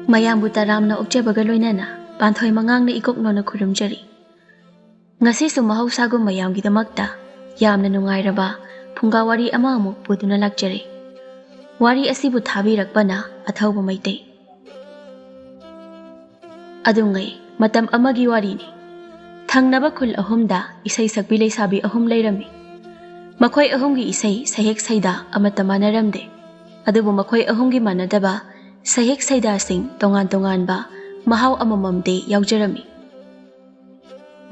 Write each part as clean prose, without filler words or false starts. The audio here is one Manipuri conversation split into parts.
Mayambu taramna okjabaga loinana Panthoi Manang na ikoknona khurumjari. Ngasisu mahausagu mayamgidamakta yamna nungairaba Phunga Wari ama amuk puduna lakjari. Wari asibu Thabirako Athouba Meetei. Adungai matam amagi warini. Thangnaba khul ahumda Esei Sakpi Ahum leirami. Makhoi ahumgi isei sahek saida amata manaramde. Adubu makhoi ahumgi manadaba sahek saida sing tongan ba mahau amamamde yaujarami.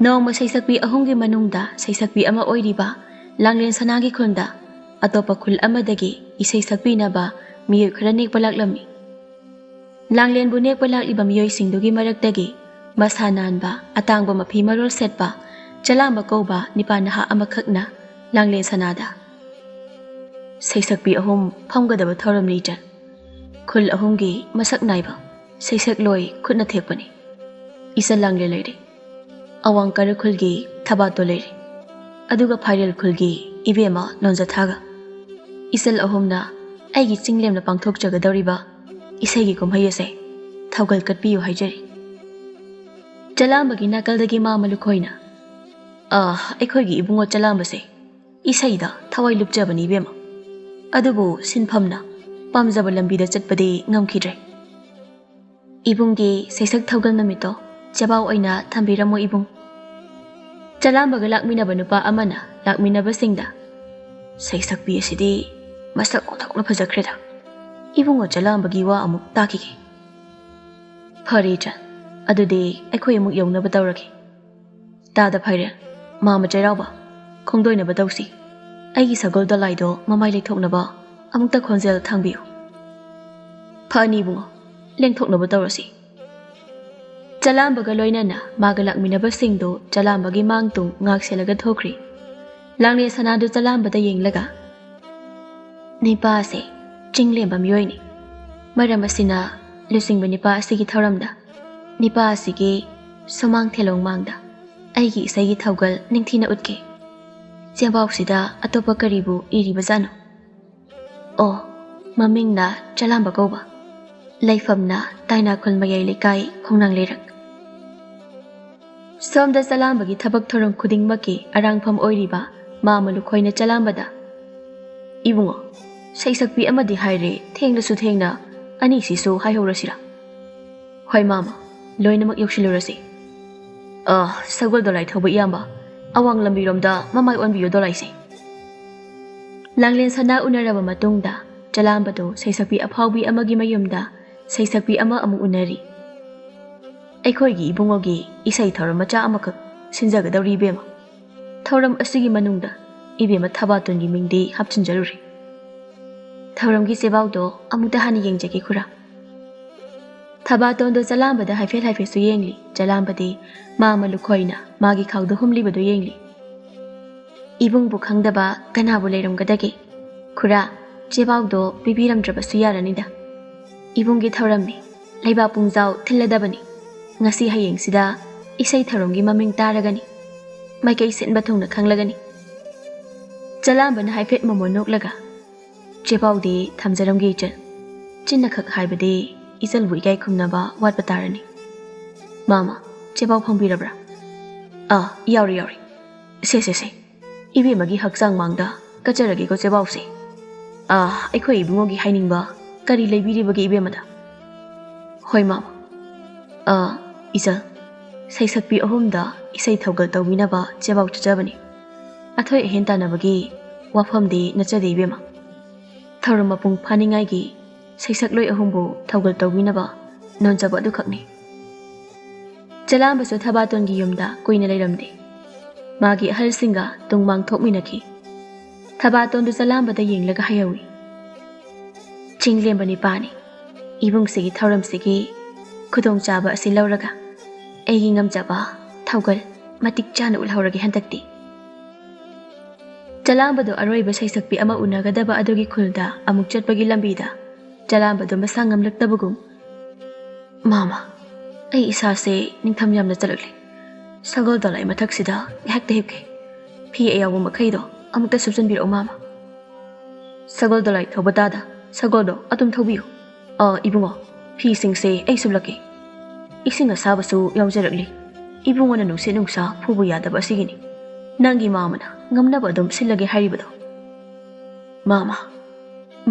Nongma Esei Sakpi Ahumgi manungda Esei Sakpi ama oiriba langlen sanagi khunda atopa khul amadagi Esei Sakpi naba miyoy khara nekpa laklami. Langlen bu nekpa lakliba miyoy singdugi maraktagi masanan ba atangba mafi marol setba jalamba koba nipanaha amakhakna langlen sanada. Esei Sakpi Ahum phamgadaba thoram lijan. Khul ahumgi masak naiba Esei sak loi khutna thekpani. Isa langlen leire. Awang kar khulgi thabato leire. Aduga phairel khulgi ibema nonjathaga. Isal ahumna aigi chinglemna pangthok jagadoriba isegi kumhai ase thaugal katpiyu haijari. Jalambagi nakaldagi ma malukhoina. Aikhoigi ibungo jalambase isaida thawai lupjabani ibema. Adubu sinphamna pamjaba lambida chatpadi ngamkhidre. Ibungi seisak thaugal namito Jabau aina thambiramo ibung. Jalambaga lakminaba nupa amana lakminaba singda Esei Sakpi asidi masak othokna phajakreda. Ibungo jalambagi wa amuk takige. Phareja adude aikhoi amuk yaunaba tawraki. Tada phaire mama jairauba khongdoinaba tawsi. Aigi sagol dalaido mamai leithoknaba amukta khonjel thangbiu. Phani bungo lengthoknaba tawrasi. Jalambaga loinana maga lakminaba singdo jalambagi mangtung ngakselaga thokri. Langne sanadu jalambada yenglaga. Nipa ase chinglemba miyoyni. Maram asina lusingba nipa asigi thauramda. Nipa asigi somang thelong mangda. Aigi isagi thaugal ningthina utke. Jambau sida atopa karibu iriba jano. Mamingna jalamba koba. Laifamna taina khul mayai lekai khongnang leirak. Somda jalambagi thabak thoram khudingmaki arangpham oiriba ma malukhoina jalambada. Ibungo Esei Sakpi amadi haire thenglasu thengna ani sisu haihorasira. Hoi mama loinamak yoksilurasi. Sagol dolai thoba iyamba awang lambiromda mamai onbiyo dolaise. Langlen sana unaraba matungda jalambado Esei Sakpi aphaubi amagi mayumda Esei Sakpi ama amu unari. Aikhoigi ibungogi isai thoram macha amakak sinjagadawri ibema. Thoram asigi manungda ibema thabatongi mingdi hapchinjaruri. Thoramgi sebaudo amuta hani yengjagi khura. Thabatondo jalambada haifet su yengli jalambadi ma malukhoina magi khawdo humlibado yengli. Ibungbu khangdaba kanabu leiramgadagi khura jebaudo bibiramdraba su yaranida. Ibungi thoramni leiba pungjau thilladabani. Ngasi hayeng sida isai tharomgi maming taragani. Maikai senba thongna khanglagani. Jalambana haifet mamonok Jebaudi thamjaramgi jan. Chinna khak haibade isalbu ikai khumnaba watpa tarani. Mama jebau phangbirabra. Yauri. Se. Ibemagi hakjang mangda kajaragi ko jebau se. Aikhoi ibungogi hainingba kari leibiribagi ibemada. Hoi mama. Isal Esei Sakpi Ahumda isai thaugal tawminaba jebau chajabani. Athoi hentanabagi wafamdi nachade ibema. Thoram mapung phaningaigi Esei Sakloi ahumbu thaugal tawminaba nonjaba adukhakni. Jalambasu thabatongi yumda kuina leiramde. Magi ahalsinga tungmang thokminaki. Thabatondu jalambada yenglaga hayawi. Chinglemba nipani ibungsigi thoramsigi khudong chaba asi lauraga aigi ngamjaba thaugal matik chana ulhauragi handakti. Jalambado aroiba Esei Sakpi ama unagadaba adugi khulda amuk chatpagi lambida jalambado masang ngamlaktabugum. Mama ai isase ningtham yamna chalakle. Sagol dolai mathaksida ngahakta hipke. Phi ayawu makhaido amukta subsanbiro mama. Sagol dolai thobatada sagoldo atum thobiyo. Ibungo ꯐꯤꯁꯤꯡꯁꯦ ꯑꯩ ꯁꯨꯞꯂꯛꯀꯦ ꯏꯁꯤꯡ ꯑꯁꯥꯕꯁꯨ ꯌꯥꯎꯖꯔꯛꯂꯤ ꯏꯕꯨꯡꯉꯣꯅ ꯅꯨꯡꯁꯤꯠ ꯅꯨꯡꯁꯥ ꯐꯨꯕ ꯌꯥꯗꯕ ꯑꯁꯤꯒꯤꯅꯤ ꯅꯪꯒꯤ ꯃꯥꯃꯅ ꯉꯝꯅꯕ ꯑꯗꯨꯝ ꯁꯤꯜꯂꯒꯦ ꯍꯥꯏꯔꯤꯕꯗꯣ ꯃꯥꯃ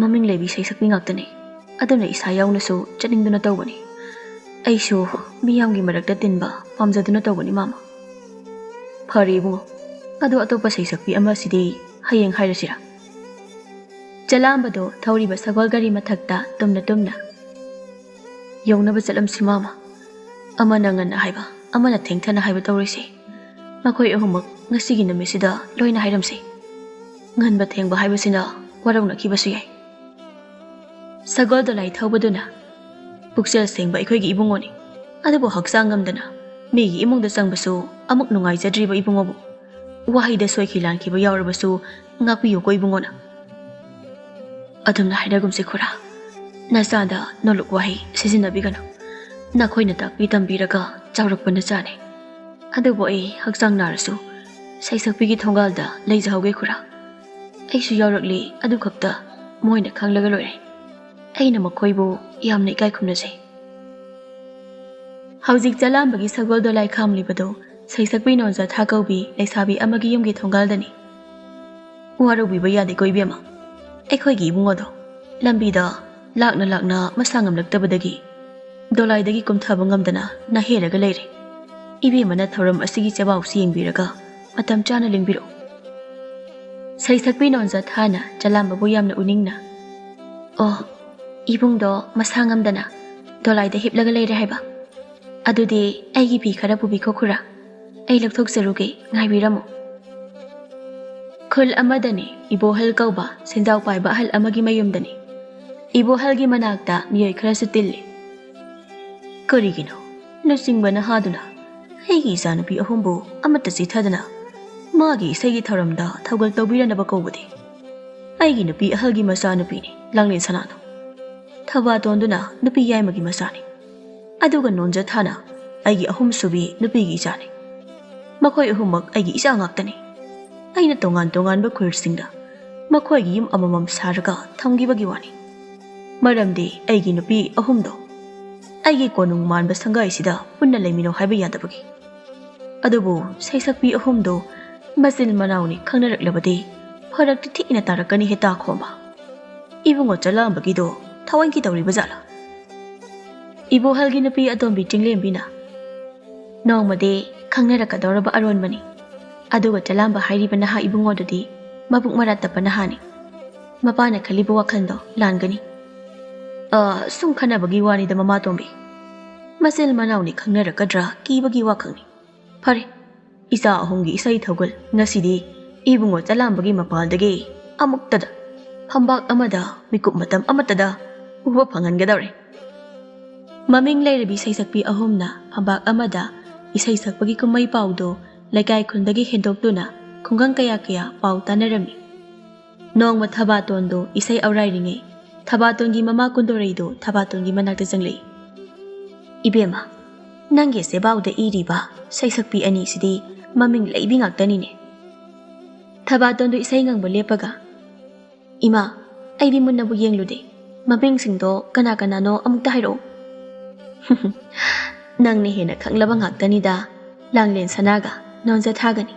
ꯃꯃꯤꯡ ꯂꯩꯕꯤ ꯏꯁꯩ ꯁꯛꯄꯤ ꯉꯥꯛꯇꯅꯤ ꯑꯗꯨꯅ ꯏꯁꯥ ꯌꯥꯎꯅꯁꯨ ꯆꯠꯅꯤꯡꯗꯨꯅ ꯇꯧꯕꯅꯤ ꯑꯩꯁꯨ ꯃꯤꯌꯥꯝꯒꯤ ꯃꯔꯛꯇ ꯇꯤꯟꯕ ꯄꯥꯝꯖꯗꯨꯅ ꯇꯧꯕꯅꯤ ꯃꯥꯃ ꯐꯔꯦ ꯏꯕꯨꯡꯉꯣ ꯑꯗꯣ ꯑꯇꯣꯞꯄ ꯏꯁꯩ ꯁꯛꯄꯤ ꯑꯃꯁꯤꯗꯤ ꯍꯌꯦꯡ ꯍꯥꯏꯔꯁꯤꯔꯥ ꯆꯂꯥꯝꯕꯗꯣ ꯊꯧꯔꯤꯕ ꯁꯒꯣꯜ ꯒꯥꯔꯤ ꯃꯊꯛꯇ ꯇꯨꯝꯅ ꯇꯨꯝꯅ ꯌꯧꯅꯕ ꯆꯠꯂꯝꯁꯤ ꯃꯥꯃ ꯑꯃꯅ ꯉꯟꯅ ꯍꯥꯏꯕ ꯑꯃꯅ ꯊꯦꯡꯊꯅ ꯍꯥꯏꯕ ꯇꯧꯔꯤꯁꯤ ꯃꯈꯣꯏ ꯑꯍꯨꯝꯃꯛ ꯉꯁꯤꯒꯤ ꯅꯨꯃꯤꯠꯁꯤꯗ ꯂꯣꯏꯅ ꯍꯥꯏꯔꯝꯁꯤ ꯉꯟꯕ ꯊꯦꯡꯕ ꯍꯥꯏꯕꯁꯤꯅ ꯋꯥꯔꯧꯅꯈꯤꯕꯁꯨ ꯌꯥꯏ ꯁꯒꯣꯜ ꯗꯣꯂꯥꯏ ꯊꯧꯕꯗꯨꯅ ꯄꯨꯛꯆꯦꯜ ꯁꯦꯡꯕ ꯑꯩꯈꯣꯏꯒꯤ ꯏꯕꯨꯡꯉꯣꯅꯤ ꯑꯗꯨꯕꯨ ꯍꯛꯆꯥꯡ ꯉꯝꯗꯅ ꯃꯤꯒꯤ ꯏꯃꯨꯡꯗ ꯆꯪꯕꯁꯨ ꯑꯃꯨꯛ ꯅꯨꯡꯉꯥꯏꯖꯗ꯭ꯔꯤꯕ ꯏꯕꯨꯡꯉꯣꯕꯨ ꯋꯥꯍꯩꯗ ꯁꯣꯏꯈꯤ ꯂꯥꯟꯈꯤꯕ ꯌꯥꯎꯔꯕꯁꯨ ꯉꯥꯛꯄꯤꯌꯨꯀꯣ ꯏꯕꯨꯡꯉꯣꯅ ꯑꯗꯨꯝꯅ ꯍꯥꯏꯔꯒꯨꯝꯁꯤ ꯈꯨꯔꯥ ꯅꯆꯥꯗ ꯅꯣꯂꯨꯛ ꯋꯥꯍꯩ ꯁꯤꯖꯤꯟꯅꯕꯤꯒꯅꯨ ꯅꯈꯣꯏꯅ ꯇꯥꯛꯄꯤ ꯇꯝꯕꯤꯔꯒ ꯆꯥꯎꯔꯛꯄ ꯅꯆꯥꯅꯤ ꯑꯗꯨꯕꯨ ꯑꯩ ꯍꯛꯆꯥꯡ ꯅꯥꯔꯁꯨ ꯁꯩꯁꯛꯄꯤꯒꯤ ꯊꯣꯡꯒꯥꯜꯗ ꯂꯩꯖꯍꯧꯒꯦ ꯈꯨꯔꯥ ꯑꯩꯁꯨ ꯌꯥꯎꯔꯛꯂꯤ ꯑꯗꯨ ꯈꯛꯇ ꯃꯣꯏꯅ ꯈꯪꯂꯒ ꯂꯣꯏꯔꯦ ꯑꯩꯅ ꯃꯈꯣꯏꯕꯨ ꯌꯥꯝꯅ ꯏꯀꯥꯏ ꯈꯨꯝꯅꯖꯩ ꯍꯧꯖꯤꯛ ꯆꯂꯥꯝꯕꯒꯤ ꯁꯒꯣꯜ ꯗꯣꯂꯥꯏ ꯈꯥꯝꯂꯤꯕꯗꯣ ꯁꯩꯁꯛꯄꯤ ꯅꯣꯟꯖꯊꯥ ꯀꯧꯕꯤ ꯂꯩꯁꯥꯕꯤ ꯑꯃꯒꯤ ꯌꯨꯝꯒꯤ ꯊꯣꯡꯒꯥꯜꯗꯅꯤ ꯋꯥꯔꯧꯕꯤꯕ ꯌꯥꯗꯦꯀꯣ ꯏꯕꯦꯝꯃ ꯑꯩꯈꯣꯏꯒꯤ ꯏꯕꯨꯡꯉꯣꯗꯣ ꯂꯝꯕꯤꯗ ꯂꯥꯛꯅ ꯂꯥꯛꯅ ꯃꯁꯥ ꯉꯝꯂꯛꯇꯕꯗꯒꯤ ꯗꯣꯂꯥꯏꯗꯒꯤ ꯀꯨꯝꯊꯕ ꯉꯝꯗꯅ ꯅꯥꯍꯦꯔꯒ ꯂꯩꯔꯦ ꯏꯕꯦꯝꯃꯅ ꯊꯧꯔꯝ ꯑꯁꯤꯒꯤ ꯆꯦꯕꯥꯎꯁꯤ ꯌꯦꯡꯕꯤꯔꯒ ꯃꯇꯝ ꯆꯥꯅ ꯂꯦꯡꯕꯤꯔꯛꯎ ꯁꯩꯁꯛꯄꯤ ꯅꯣꯟꯖꯊꯥꯅ ꯆꯂꯥꯝꯕꯕꯨ ꯌꯥꯝꯅ ꯎꯅꯤꯡꯅ ꯑꯣ ꯏꯕꯨꯡꯗꯣ ꯃꯁꯥ ꯉꯝꯗꯅ ꯗꯣꯂꯥꯏꯗ ꯍꯤꯞꯂꯒ ꯂꯩꯔꯦ ꯍꯥꯏꯕ ꯑꯗꯨꯗꯤ ꯑꯩꯒꯤ ꯐꯤ ꯈꯔ ꯄꯨꯕꯤꯈꯣ ꯈꯨꯔꯥ ꯑꯩ ꯂꯧꯊꯣꯛꯆꯔꯨꯒꯦ ꯉꯥꯏꯕꯤꯔꯝꯃꯨ ꯈꯨꯜ ꯑꯃꯗꯅꯤ ꯏꯕꯣꯍꯜ ꯀꯧꯕ ꯁꯦꯟꯖꯥꯎ ꯄꯥꯏꯕ ꯑꯍꯜ ꯑꯃꯒꯤ ꯃꯌꯨꯝꯗꯅꯤ ꯏꯕꯣꯍꯜꯒꯤ ꯃꯅꯥꯛꯇ ꯃꯤꯑꯣꯏ ꯈꯔꯁꯨ ꯇꯤꯜꯂꯤ ꯀꯔꯤꯒꯤꯅꯣ ꯂꯨꯆꯤꯡꯕ ꯅꯍꯥꯗꯨꯅ ꯑꯩꯒꯤ ꯏꯆꯥꯅꯨꯄꯤ ꯑꯍꯨꯝꯕꯨ ꯑꯃꯠꯇ ꯆꯤꯊꯗꯅ ꯃꯥꯒꯤ ꯏꯁꯩꯒꯤ ꯊꯧꯔꯝꯗ ꯊꯧꯒꯜ ꯇꯧꯕꯤꯔꯅꯕ ꯀꯧꯕꯗꯤ ꯑꯩꯒꯤ ꯅꯨꯄꯤ ꯑꯍꯜꯒꯤ ꯃꯆꯥꯅꯨꯄꯤꯅꯤ ꯂꯥꯡꯂꯦꯟ ꯁꯅꯥꯗꯣ ꯊꯕꯥꯇꯣꯟꯗꯨꯅ ꯅꯨꯄꯤ ꯌꯥꯏꯃꯒꯤ ꯃꯆꯥꯅꯤ ꯑꯗꯨꯒ ꯅꯣꯟꯖꯊꯥꯅ ꯑꯩꯒꯤ ꯑꯍꯨꯝꯁꯨꯕꯤ ꯅꯨꯄꯤꯒꯤ ꯏꯆꯥꯅꯤ ꯃꯈꯣꯏ ꯑꯍꯨꯝꯃꯛ ꯑꯩꯒꯤ ꯏꯆꯥ ꯉꯥꯛꯇꯅꯤ ꯑꯩꯅ ꯇꯣꯉꯥꯟ ꯇꯣꯉꯥꯟꯕ ꯈꯨꯜꯁꯤꯡꯗ ꯃꯈꯣꯏꯒꯤ ꯌꯨꯝ ꯑꯃꯃꯝ ꯁꯥꯔꯒ ꯊꯝꯈꯤꯕꯒꯤ ꯋꯥꯅꯤ ꯃꯔꯝꯗꯤ ꯑꯩꯒꯤ ꯅꯨꯄꯤ ꯑꯍꯨꯝꯗꯣ ꯑꯩꯒꯤ ꯀꯣꯅꯨꯡ ꯃꯥꯟꯕ ꯁꯪꯒꯥꯏꯁꯤꯗ ꯄꯨꯟꯅ ꯂꯩꯃꯤꯟꯅꯧ ꯍꯥꯏꯕ ꯌꯥꯗꯕꯒꯤ ꯑꯗꯨꯕꯨ ꯁꯩꯁꯛꯄꯤ ꯑꯍꯨꯝꯗꯣ ꯃꯆꯤꯟ ꯃꯅꯥꯎꯅꯤ ꯈꯪꯅꯔꯛꯂꯕꯗꯤ ꯐꯔꯛꯇꯤ ꯊꯤꯅ ꯇꯥꯔꯛꯀꯅꯤ ꯍꯦ ꯇꯥꯈꯣꯝꯕ ꯏꯕꯨꯡꯉꯣ ꯆꯂꯥꯝꯕꯒꯤꯗꯣ ꯊꯋꯥꯏꯒꯤ ꯇꯧꯔꯤꯕ ꯖꯥꯠꯂꯥ ꯏꯕꯣꯍꯜꯒꯤ ꯅꯨꯄꯤ ꯑꯇꯣꯝꯕꯤ ꯆꯤꯡꯂꯦꯝꯕꯤꯅ ꯅꯣꯡꯃꯗꯤ ꯈꯪꯅꯔꯛꯀꯗꯧꯔꯕ ꯑꯔꯣꯟꯕꯅꯤ ꯑꯗꯨꯒ ꯆꯂꯥꯝꯕ ꯍꯥꯏꯔꯤꯕ ꯅꯍꯥ ꯏꯕꯨꯡꯉꯣꯗꯨꯗꯤ ꯃꯕꯨꯛ ꯃꯔꯥ ꯇꯞꯄ ꯅꯍꯥꯅꯤ ꯃꯄꯥꯅ ꯈꯜꯂꯤꯕ ꯋꯥꯈꯜꯗꯣ ꯂꯥꯟꯒꯅꯤ ꯁꯨꯝ ꯈꯟꯅꯕꯒꯤ ꯋꯥꯅꯤꯗ ꯃꯃꯥꯇꯣꯝꯕꯤ ꯃꯆꯤꯜ ꯃꯅꯥꯎꯅꯤ ꯈꯪꯅꯔꯛꯀꯗ꯭ꯔꯥ ꯀꯤꯕꯒꯤ ꯋꯥꯈꯛꯅꯤ ꯐꯔꯦ ꯏꯆꯥ ꯑꯍꯨꯝꯒꯤ ꯏꯁꯩ ꯊꯧꯒꯜ ꯉꯁꯤꯗꯤ ꯏꯕꯨꯡꯉꯣ ꯆꯂꯥꯝꯕꯒꯤ ꯃꯄꯥꯜꯗꯒꯤ ꯑꯃꯨꯛꯇꯗ ꯐꯝꯕꯥꯛ ꯑꯃꯗ ꯃꯤꯀꯨꯞ ꯃꯇꯝ ꯑꯃꯠꯇꯗ ꯎꯕ ꯐꯪꯍꯟꯒꯗꯧꯔꯦ ꯃꯃꯤꯡ ꯂꯩꯔꯕꯤ ꯁꯩꯁꯛꯄꯤ ꯑꯍꯨꯝꯅ ꯐꯝꯕꯥꯛ ꯑꯃꯗ ꯏꯁꯩ ꯁꯛꯄꯒꯤ ꯀꯨꯝꯃꯩ ꯄꯥꯎꯗꯣ ꯂꯩꯀꯥꯏ ꯈꯨꯟꯗꯒꯤ ꯍꯦꯟꯗꯣꯛꯇꯨꯅ ꯈꯨꯡꯒꯪ ꯀꯌꯥ ꯀꯌꯥ ꯄꯥꯎ ꯇꯥꯅꯔꯝꯃꯤ ꯅꯣꯡꯃ ꯊꯕꯥꯇꯣꯟꯗꯣ ꯏꯁꯩ ꯑꯧꯔꯥꯏꯔꯤꯉꯩ ꯊꯕꯥꯇꯣꯟꯒꯤ ꯃꯃꯥ ꯀꯨꯟꯗꯣꯔꯩꯗꯣ ꯊꯕꯥꯇꯣꯟꯒꯤ ꯃꯅꯥꯛꯇ ꯆꯪꯂꯛꯏ ꯏꯕꯦꯝꯃ ꯅꯪꯒꯤ ꯁꯦꯕꯥꯎꯗ ꯏꯔꯤꯕ ꯁꯩꯁꯛꯄꯤ ꯑꯅꯤꯁꯤꯗꯤ ꯃꯃꯤꯡ ꯂꯩꯕꯤ ꯉꯥꯛꯇꯅꯤꯅꯦ ꯊꯕꯥꯇꯣꯟꯗꯣ ꯏꯁꯩ ꯉꯪꯕ ꯂꯦꯞꯄꯒ ꯏꯃꯥ ꯑꯩꯗꯤ ꯃꯨꯟꯅꯕꯨ ꯌꯦꯡꯂꯨꯗꯦ ꯃꯃꯤꯡꯁꯤꯡꯗꯣ ꯀꯅꯥ ꯀꯅꯥꯅꯣ ꯑꯃꯨꯛꯇ ꯍꯥꯏꯔꯛꯑꯣ ꯅꯪꯅ ꯍꯦꯟꯅ ꯈꯪꯂꯕ ꯉꯥꯛꯇꯅꯤꯗ ꯂꯥꯡꯂꯦꯟ ꯁꯅꯥꯒ ꯅꯣꯟꯖꯊꯥꯒꯅꯤ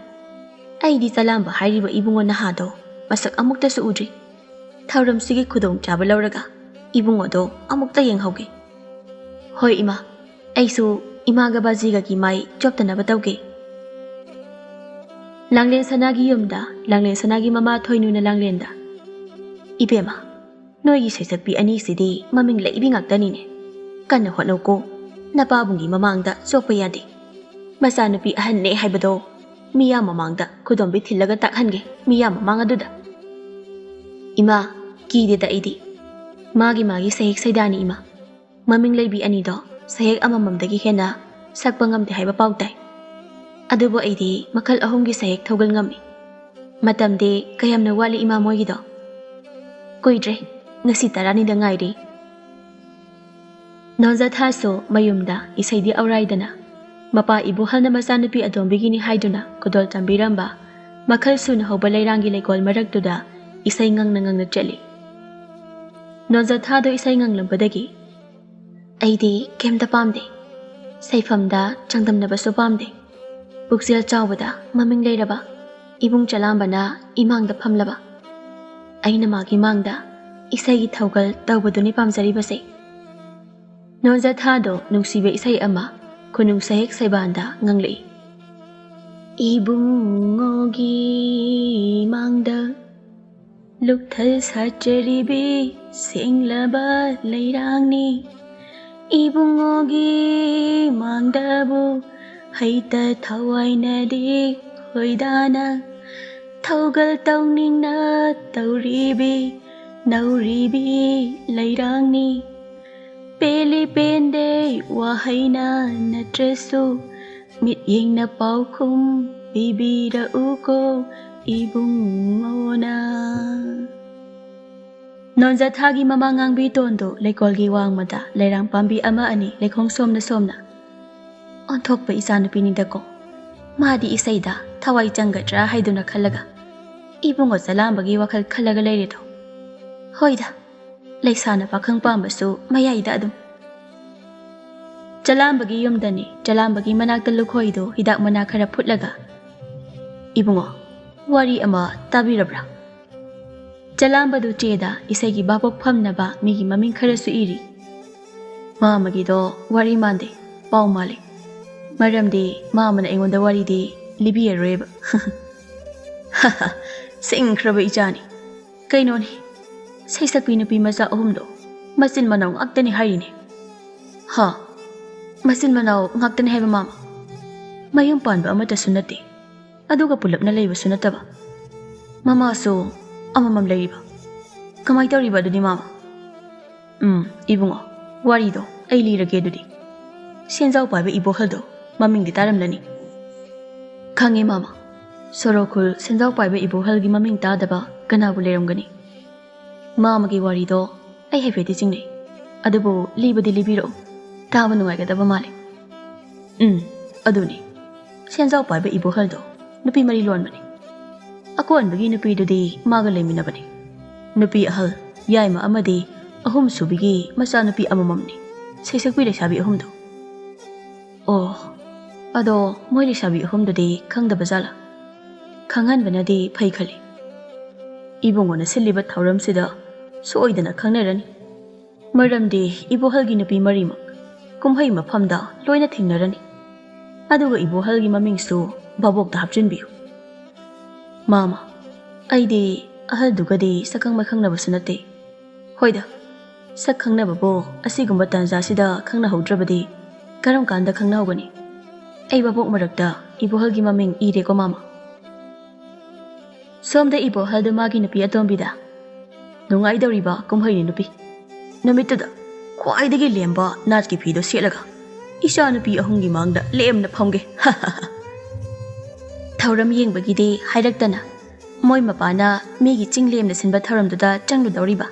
ꯑꯩꯗꯤ ꯆꯂꯥꯝꯕ ꯍꯥꯏꯔꯤꯕ ꯏꯕꯨꯡꯉꯣ ꯅꯍꯥꯗꯣ ꯃꯁꯛ ꯑꯃꯨꯛꯇꯁꯨ ꯎꯗ꯭ꯔꯤ ꯊꯧꯔꯝꯁꯤꯒꯤ ꯈꯨꯗꯣꯡꯆꯥꯕ ꯂꯧꯔꯒ ꯏꯕꯨꯡꯉꯣꯗꯣ ꯑꯃꯨꯛꯇ ꯌꯦꯡꯍꯧꯒꯦ ꯍꯣꯏ ꯏꯃꯥ ꯑꯩꯁꯨ ꯏꯃꯥꯒ ꯕꯥꯖꯤꯒꯒꯤ ꯃꯥꯏ ꯆꯣꯞꯇꯅꯕ ꯇꯧꯒꯦ ꯂꯥꯡꯂꯦꯟ ꯁꯅꯥꯒꯤ ꯌꯨꯝꯗ ꯂꯥꯡꯂꯦꯟ ꯁꯅꯥꯒꯤ ꯃꯃꯥ ꯊꯣꯏꯅꯨꯅ ꯂꯥꯡꯂꯦꯟꯗ ꯏꯕꯦꯝꯃ ꯅꯣꯏꯒꯤ ꯁꯩꯁꯛꯄꯤ ꯑꯅꯤꯁꯤꯗꯤ ꯃꯃꯤꯡ ꯂꯩꯕꯤ ꯉꯥꯛꯇꯅꯤꯅꯦ ꯀꯟꯅ ꯍꯣꯠꯅꯧꯀꯣ ꯅꯄꯥꯕꯨꯡꯒꯤ ꯃꯃꯥꯡꯗ ꯆꯣꯞꯄ ꯌꯥꯗꯦ ꯃꯆꯥꯅꯨꯄꯤ ꯑꯍꯟꯅꯦ ꯍꯥꯏꯕꯗꯣ ꯃꯤꯌꯥꯝ ꯃꯃꯥꯡꯗ ꯈꯨꯗꯣꯝꯕꯤ ꯊꯤꯜꯂꯒ ꯇꯥꯛꯍꯟꯒꯦ ꯃꯤꯌꯥꯝ ꯃꯃꯥꯡ ꯑꯗꯨꯗ ꯏꯃꯥ ꯀꯤꯗꯦꯗ ꯑꯩꯗꯤ ꯃꯥꯒꯤ ꯁꯩꯍꯦꯛ ꯁꯩꯗꯥꯅꯤ ꯏꯃꯥ ꯃꯃꯤꯡ ꯂꯩꯕꯤ ꯑꯅꯤꯗꯣ ꯁꯩꯍꯦꯛ ꯑꯃꯃꯝꯗꯒꯤ ꯍꯦꯟꯅ ꯁꯛꯄ ꯉꯝꯗꯦ ꯍꯥꯏꯕ ꯄꯥꯎ ꯇꯥꯏ ꯑꯗꯨꯕꯨ ꯑꯩꯗꯤ ꯃꯈꯜ ꯑꯍꯨꯝꯒꯤ ꯁꯩꯍꯦꯛ ꯊꯧꯒꯜ ꯉꯝꯃꯤ ꯃꯇꯝꯗꯤ ꯀꯌꯥꯝꯅ ꯋꯥꯠꯂꯤ ꯏꯃꯥ ꯃꯣꯏꯒꯤꯗꯣ ꯀꯨꯏꯗ꯭ꯔꯦ ꯉꯁꯤ 10ꯅꯤꯗ ꯉꯥꯏꯔꯤ ꯅꯣꯟꯖꯊꯥꯁꯨ ꯃꯌꯨꯝꯗ ꯏꯁꯩꯗꯤ ꯑꯧꯔꯥꯏꯗꯅ ꯃꯄꯥ ꯏꯕꯣꯍꯜꯅ ꯃꯆꯥꯅꯨꯄꯤ ꯑꯇꯣꯝꯕꯤꯒꯤꯅꯤ ꯍꯥꯏꯗꯨꯅ ꯈꯨꯗꯣꯜ ꯇꯝꯕꯤꯔꯝꯕ ꯃꯈꯜ ꯁꯨꯅ ꯍꯧꯕ ꯂꯩꯔꯥꯡꯒꯤ ꯂꯩꯀꯣꯜ ꯃꯔꯛꯇꯨꯗ ꯏꯁꯩ ꯉꯪꯅ ꯉꯪꯅ ꯆꯠꯂꯤ ꯅꯣꯟꯖꯊꯥꯗꯣ ꯏꯁꯩ ꯉꯪꯂꯝꯕꯗꯒꯤ ꯑꯩꯗꯤ ꯀꯩꯝꯇ ꯄꯥꯝꯗꯦ ꯁꯩꯐꯝꯗ ꯆꯥꯡꯗꯝꯅꯕꯁꯨ ꯄꯥꯝꯗꯦ ꯄꯨꯛꯆꯦꯜ ꯆꯥꯎꯕꯗ ꯃꯃꯤꯡ ꯂꯩꯔꯕ ꯏꯕꯨꯡ ꯆꯂꯥꯝꯕꯅ ꯏꯃꯥꯡꯗ ꯐꯝꯂꯕ ꯑꯩꯅ ꯃꯥꯒꯤ ꯃꯥꯡꯗ ꯏꯁꯩꯒꯤ ꯊꯧꯒꯜ ꯇꯧꯕꯗꯨꯅꯤ ꯄꯥꯝꯖꯔꯤꯕꯁꯦ ꯅꯣꯟꯖꯊꯥꯗꯣ ꯅꯨꯡꯁꯤꯕ ꯏꯁꯩ ꯑꯃ ꯈꯨꯅꯨꯡ ꯁꯩꯍꯦꯛ ꯁꯩꯕꯥꯟꯗ ꯉꯪꯂꯛꯏ 이붕어기 망다 룩탈 사짜리비 생라바 레이랑니 이붕어기 망다부 하이따 타와이나디 호이다나 타우갈 타우닝나 타우리비 나우리비 레이랑니 ꯄꯦꯂꯤ ꯄꯦꯟꯗꯦ ꯋꯥꯍꯩꯅ ꯅꯠꯇ꯭ꯔꯁꯨ ꯃꯤꯠꯌꯦꯡꯅ ꯄꯥꯎꯈꯨꯝ ꯄꯤꯕꯤꯔꯛꯎꯀꯣ ꯏꯕꯨꯡꯉꯣꯅ ꯅꯣꯟꯖꯊꯥꯒꯤ ꯃꯃꯥ ꯉꯥꯡꯕꯤ ꯇꯣꯟꯗꯣ ꯂꯩꯀꯣꯜꯒꯤ ꯋꯥꯡꯃꯗ ꯂꯩꯔꯥꯡ ꯄꯥꯝꯕꯤ ꯑꯃ ꯑꯅꯤ ꯂꯩꯈꯣꯡ ꯁꯣꯝꯅ ꯁꯣꯝꯅ ꯑꯣꯟꯊꯣꯛꯄ ꯏꯆꯥꯅꯨꯄꯤꯅꯤꯗꯀꯣ ꯃꯥꯗꯤ ꯏꯁꯩꯗ ꯊꯋꯥꯏ ꯆꯪꯒꯗ꯭ꯔꯥ ꯍꯥꯏꯗꯨꯅ ꯈꯜꯂꯒ ꯏꯕꯨꯡꯉꯣ ꯆꯂꯥꯝꯕꯒꯤ ꯋꯥꯈꯜ ꯈꯜꯂꯒ ꯂꯩꯔꯦꯗꯣ ꯍꯣꯏꯗ ꯂꯩꯁꯥꯅ ꯄꯥꯈꯪ ꯄꯥꯝꯕꯁꯨ ꯃꯌꯥꯏꯗ ꯑꯗꯨꯝ ꯆꯂꯥꯝꯕꯒꯤ ꯌꯨꯝꯗꯅꯤ ꯆꯂꯥꯝꯕꯒꯤ ꯃꯅꯥꯛꯇ ꯂꯨꯈꯣꯏꯗꯣ ꯍꯤꯗꯥꯛ ꯃꯅꯥ ꯈꯔ ꯐꯨꯠꯂꯒ ꯏꯕꯨꯡꯉꯣ ꯋꯥꯔꯤ ꯑꯃ ꯇꯥꯕꯤꯔꯕ꯭ꯔꯥ ꯆꯂꯥꯝꯕꯗꯨ ꯆꯦꯗ ꯏꯁꯩꯒꯤ ꯚꯥꯕꯣꯛ ꯐꯝꯅꯕ ꯃꯤꯒꯤ ꯃꯃꯤꯡ ꯈꯔꯁꯨ ꯏꯔꯤ ꯃꯥꯃꯒꯤꯗꯣ ꯋꯥꯔꯤ ꯃꯥꯟꯗꯦ ꯄꯥꯎ ꯃꯥꯜꯂꯤ ꯃꯔꯝꯗꯤ ꯃꯥꯃꯅ ꯑꯩꯉꯣꯟꯗ ꯋꯥꯔꯤꯗꯤ ꯂꯤꯕꯤꯔꯔꯣꯏꯕ ꯁꯤꯡꯈ꯭ꯔꯕ ꯏꯆꯥꯅꯤ ꯀꯩꯅꯣꯅꯤ ꯁꯩꯁꯛꯄꯤ ꯅꯨꯄꯤ ꯃꯆꯥ ꯑꯍꯨꯝꯗꯣ ꯃꯆꯤꯟ ꯃꯅꯥꯎ ꯉꯥꯛꯇꯅꯤ ꯍꯥꯏꯔꯤꯅꯦ ꯍꯥ ꯃꯆꯤꯟ ꯃꯅꯥꯎ ꯉꯥꯛꯇꯅꯤ ꯍꯥꯏꯕ ꯃꯥꯃ ꯃꯌꯨꯝ ꯄꯥꯟꯕ ꯑꯃꯠꯇꯁꯨ ꯅꯠꯇꯦ ꯑꯗꯨꯒ ꯄꯨꯂꯞꯅ ꯂꯩꯕꯁꯨ ꯅꯠꯇꯕ ꯃꯃꯥꯁꯨ ꯑꯃꯃꯝ ꯂꯩꯔꯤꯕ ꯀꯃꯥꯏ ꯇꯧꯔꯤꯕ ꯑꯗꯨꯗꯤ ꯃꯥꯃ ꯏꯕꯨꯡꯉꯣ ꯋꯥꯔꯤꯗꯣ ꯑꯩ ꯂꯤꯔꯒꯦ ꯑꯗꯨꯗꯤ ꯁꯦꯟꯖꯥꯎ ꯄꯥꯏꯕ ꯏꯕꯣꯍꯜꯗꯣ ꯃꯃꯤꯡꯗꯤ ꯇꯥꯔꯝꯂꯅꯤ ꯈꯪꯉꯦ ꯃꯥꯃ ꯁꯣꯔꯣꯈꯨꯜ ꯁꯦꯟꯖꯥꯎ ꯄꯥꯏꯕ ꯏꯕꯣꯍꯜꯒꯤ ꯃꯃꯤꯡ ꯇꯥꯗꯕ ꯀꯅꯥꯕꯨ ꯂꯩꯔꯝꯒꯅꯤ ꯃꯥꯃꯒꯤ ꯋꯥꯔꯤꯗꯣ ꯑꯩ ꯍꯥꯏꯐꯦꯠꯇꯤ ꯆꯤꯡꯅꯩ ꯑꯗꯨꯕꯨ ꯂꯤꯕꯗꯤ ꯂꯤꯕꯤꯔꯛꯎ ꯇꯥꯕ ꯅꯨꯡꯉꯥꯏꯒꯗꯕ ꯃꯥꯜꯂꯤ ꯑꯗꯨꯅꯤ ꯁꯦꯟꯖꯥꯎ ꯄꯥꯏꯕ ꯏꯕꯣꯍꯜꯗꯣ ꯅꯨꯄꯤ ꯃꯔꯤ ꯂꯣꯟꯕꯅꯤ ꯑꯀꯣꯟꯕꯒꯤ ꯅꯨꯄꯤꯗꯨꯗꯤ ꯃꯥꯒ ꯂꯩꯃꯤꯟꯅꯕꯅꯤ ꯅꯨꯄꯤ ꯑꯍꯜ ꯌꯥꯏꯃ ꯑꯃꯗꯤ ꯑꯍꯨꯝ ꯁꯨꯕꯤꯒꯤ ꯃꯆꯥꯅꯨꯄꯤ ꯑꯃꯃꯝꯅꯤ ꯁꯩꯁꯛꯄꯤ ꯂꯩꯁꯥꯕꯤ ꯑꯍꯨꯝꯗꯣ ꯑꯣ ꯑꯗꯣ ꯃꯣꯏ ꯂꯩꯁꯥꯕꯤ ꯑꯍꯨꯝꯗꯨꯗꯤ ꯈꯪꯗꯕ ꯖꯥꯠꯂꯥ ꯈꯪꯍꯟꯕꯅꯗꯤ ꯐꯩ ꯈꯜꯂꯤ ꯏꯕꯨꯡꯉꯣꯅ ꯁꯤꯜꯂꯤꯕ ꯊꯧꯔꯝꯁꯤꯗ ꯁꯣꯏꯗꯅ ꯈꯪꯅꯔꯅꯤ ꯃꯔꯝꯗꯤ 이보ꯍꯜꯒꯤ ꯅꯨꯄꯤ ꯃꯔꯤꯃꯛ ꯀꯨꯝꯍꯩ ꯃꯐꯝꯗ ꯂꯣꯏꯅ ꯊꯦꯡꯅꯔꯅꯤ ꯑꯗꯨꯒ 이보ꯍꯜꯒꯤ ꯃꯃꯤꯡꯁꯨ ꯚꯥꯕꯣꯛꯇ ꯍꯥꯞꯆꯤꯟꯕꯤꯌꯨ ꯃꯥꯃ ꯑꯩꯗꯤ ꯑꯍꯜꯗꯨꯒꯗꯤ ꯁꯛꯈꯪ ꯃꯥꯏꯈꯪꯅꯕꯁꯨ ꯅꯠꯇꯦ ꯍꯣꯏꯗ ꯁꯛ ꯈꯪꯅꯕꯕꯨ ꯑꯁꯤꯒꯨꯝꯕ ꯇꯥꯟꯖꯥꯁꯤꯗ ꯈꯪꯅꯍꯧꯗ꯭ꯔꯕꯗꯤ ꯀꯔꯝ ꯀꯥꯟꯗ ꯈꯪꯅꯍꯧꯒꯅꯤ ꯑꯩ ꯚꯥꯕꯣꯛ ꯃꯔꯛꯇ 이보ꯍꯜꯒꯤ ꯃꯃꯤꯡ ꯏꯔꯦꯀꯣ ꯃꯥꯃ ꯁꯣꯝꯗ 이보ꯍꯜꯗꯨ ꯃꯥꯒꯤ ꯅꯨꯄꯤ ꯑꯇꯣꯝꯕꯤꯗ ꯅꯨꯡꯉꯥꯏꯗꯧꯔꯤꯕ ꯀꯨꯝꯍꯩꯅꯤ ꯅꯨꯄꯤ ꯅꯨꯃꯤꯠꯇꯨꯗ ꯈ꯭ꯋꯥꯏꯗꯒꯤ ꯂꯦꯝꯕ ꯅꯥꯠꯀꯤ ꯐꯤꯗꯣ ꯁꯦꯠꯂꯒ ꯏꯆꯥ ꯅꯨꯄꯤ ꯑꯍꯨꯝꯒꯤ ꯃꯥꯡꯗ ꯂꯦꯝꯅ ꯐꯝꯒꯦ ꯊꯧꯔꯝ ꯌꯦꯡꯕꯒꯤꯗꯤ ꯍꯥꯏꯔꯛꯇꯅ ꯃꯣꯏ ꯃꯄꯥꯅ ꯃꯤꯒꯤ ꯆꯤꯡ ꯂꯦꯝꯅ ꯁꯤꯟꯕ ꯊꯧꯔꯝꯗꯨꯗ ꯆꯪꯂꯨꯗꯧꯔꯤꯕ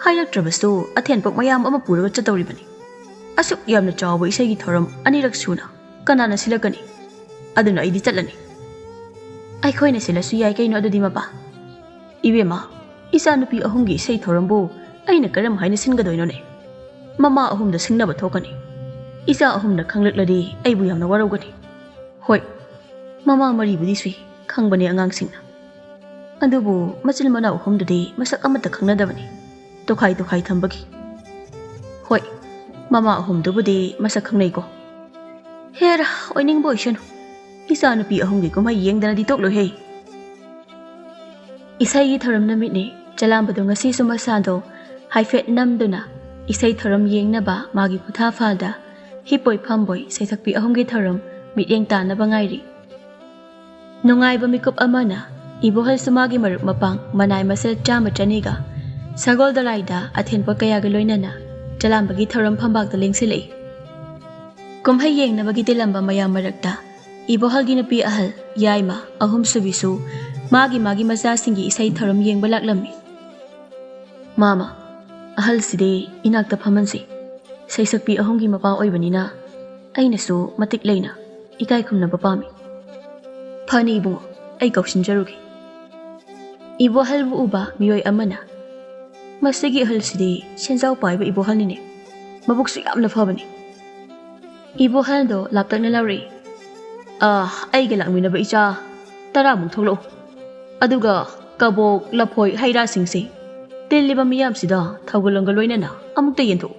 ꯍꯥꯏꯔꯛꯇ꯭ꯔꯕꯁꯨ ꯑꯊꯦꯟꯄꯣꯛ ꯃꯌꯥꯝ ꯑꯃ ꯄꯨꯔꯒ ꯆꯠꯇꯧꯔꯤꯕꯅꯤ ꯑꯁꯨꯛ ꯌꯥꯝꯅ ꯆꯥꯎꯕ ꯏꯁꯩꯒꯤ ꯊꯧꯔꯝ ꯑꯅꯤꯔꯛ ꯁꯨꯅ ꯀꯅꯥꯅ ꯁꯤꯜꯂꯛꯀꯅꯤ ꯑꯗꯨꯅ ꯑꯩꯗꯤ ꯆꯠꯂꯅꯤ ꯑꯩꯈꯣꯏꯅ ꯁꯤꯜꯂꯁꯨ ꯌꯥꯏ ꯀꯩꯅꯣ ꯑꯗꯨꯗꯤ ꯃꯄꯥ 이베마 이사 누피 어흥기 세이 토럼보 아이나 그럼 하이나 신가도이노네 마마 어흥다 싱나바 토가니 이사 어흥다 강력라디 아이부 얌나 와라우가니 호이 마마 머리부디 수이 강바니 앙앙싱나 아두부 마칠 마나 어흥다디 마삭 아마타 강나다바니 토카이 탐바기 호이 마마 어흥두부디 마삭 강나이고 헤라 오이닝 보이셔노 이사 누피 어흥기 고마 이행다나디 똑로헤이 이사이기 터럼 누밋니 ꯆꯂꯥꯝꯕꯗꯨ ꯉꯁꯤꯁꯨ ꯃꯁꯥꯗꯣ ꯍꯥꯏꯐꯦꯠ ꯅꯝꯗꯨꯅ ꯏꯁꯩ ꯊꯧꯔꯝ ꯌꯦꯡꯅꯕ ꯃꯥꯒꯤ ꯈꯨꯊꯥꯐꯥꯜꯗ ꯍꯤꯞꯄꯣꯏ ꯐꯝꯕꯣꯏ ꯁꯩꯁꯛꯄꯤ ꯑꯍꯨꯝꯒꯤ ꯊꯧꯔꯝ ꯃꯤꯠꯌꯦꯡ ꯇꯥꯅꯕ ꯉꯥꯏꯔꯤ ꯅꯨꯡꯉꯥꯏꯕ ꯃꯤꯀꯨꯞ ꯑꯃꯅ 이보ꯍꯜꯁꯨ ꯃꯥꯒꯤ ꯃꯔꯨꯞ ꯃꯄꯥꯡ ꯃꯅꯥꯏ ꯃꯁꯦꯜ 100-200ꯒ ꯁꯒꯣꯜ ꯗꯣꯂꯥꯏꯗ ꯑꯊꯦꯟꯄꯣꯠ ꯀꯌꯥꯒ ꯂꯣꯏꯅꯅ ꯆꯂꯥꯝꯕꯒꯤ ꯊꯧꯔꯝ ꯐꯝꯕꯥꯛꯇ ꯂꯦꯡꯁꯤꯜꯂꯛꯏ ꯀꯨꯝꯍꯩ ꯌꯦꯡꯅꯕꯒꯤ ꯇꯤꯜꯂꯝꯕ ꯃꯌꯥꯝ ꯃꯔꯛꯇ 이보ꯍꯜꯒꯤ ꯅꯨꯄꯤ ꯑꯍꯜ ꯌꯥꯏꯃ ꯑꯍꯨꯝ ꯁꯨꯕꯤꯁꯨ ꯃꯥꯒꯤ ꯃꯆꯥꯁꯤꯡꯒꯤ ꯏꯁꯩ ꯊꯧꯔꯝ ꯌꯦꯡꯕ ꯂꯥꯛꯂꯝꯃꯤ ꯃꯥꯃ ꯑꯍꯜꯁꯤꯗꯤ ꯏꯅꯥꯛꯇ ꯐꯝꯍꯟꯁꯤ ꯁꯩꯁꯛꯄꯤ ꯑꯍꯨꯝꯒꯤ ꯃꯄꯥ ꯑꯣꯏꯕꯅꯤꯅ ꯑꯩꯅꯁꯨ ꯃꯇꯤꯛ ꯂꯩꯅ ꯏꯀꯥꯏ ꯈꯨꯝꯅꯕ ꯄꯥꯝꯃꯤ ꯐꯅꯤ ꯏꯕꯨꯡꯉꯣ ꯑꯩ ꯀꯧꯁꯤꯟꯖꯔꯨꯒꯦ 이보ꯍꯜꯕꯨ ꯎꯕ ꯃꯤꯑꯣꯏ ꯑꯃꯅ ꯃꯁꯤꯒꯤ ꯑꯍꯜꯁꯤꯗꯤ ꯁꯦꯟꯖꯥꯎ ꯄꯥꯏꯕ 이보ꯍꯜꯅꯤꯅꯦ ꯃꯕꯨꯛꯁꯨ ꯌꯥꯝꯅ ꯐꯕꯅꯤ ꯏꯕꯣꯍꯜꯗꯣ ꯂꯥꯞꯇꯛꯅ ꯂꯧꯔꯤ ꯑꯩꯒ ꯂꯥꯛꯃꯤꯟꯅꯕ ꯏꯆꯥ 10ꯃꯨꯛ ꯊꯣꯛꯂꯛꯎ ꯑꯗꯨꯒ ꯀꯕꯣꯛ ꯂꯐꯣꯏ ꯍꯩꯔꯥꯁꯤꯡꯁꯦ ꯇꯤꯜꯂꯤꯕ ꯃꯤꯌꯥꯝꯁꯤꯗ ꯊꯧꯒꯜꯂꯣꯟꯒ ꯂꯣꯏꯅꯅ ꯑꯃꯨꯛꯇ ꯌꯦꯟꯊꯣꯛꯎ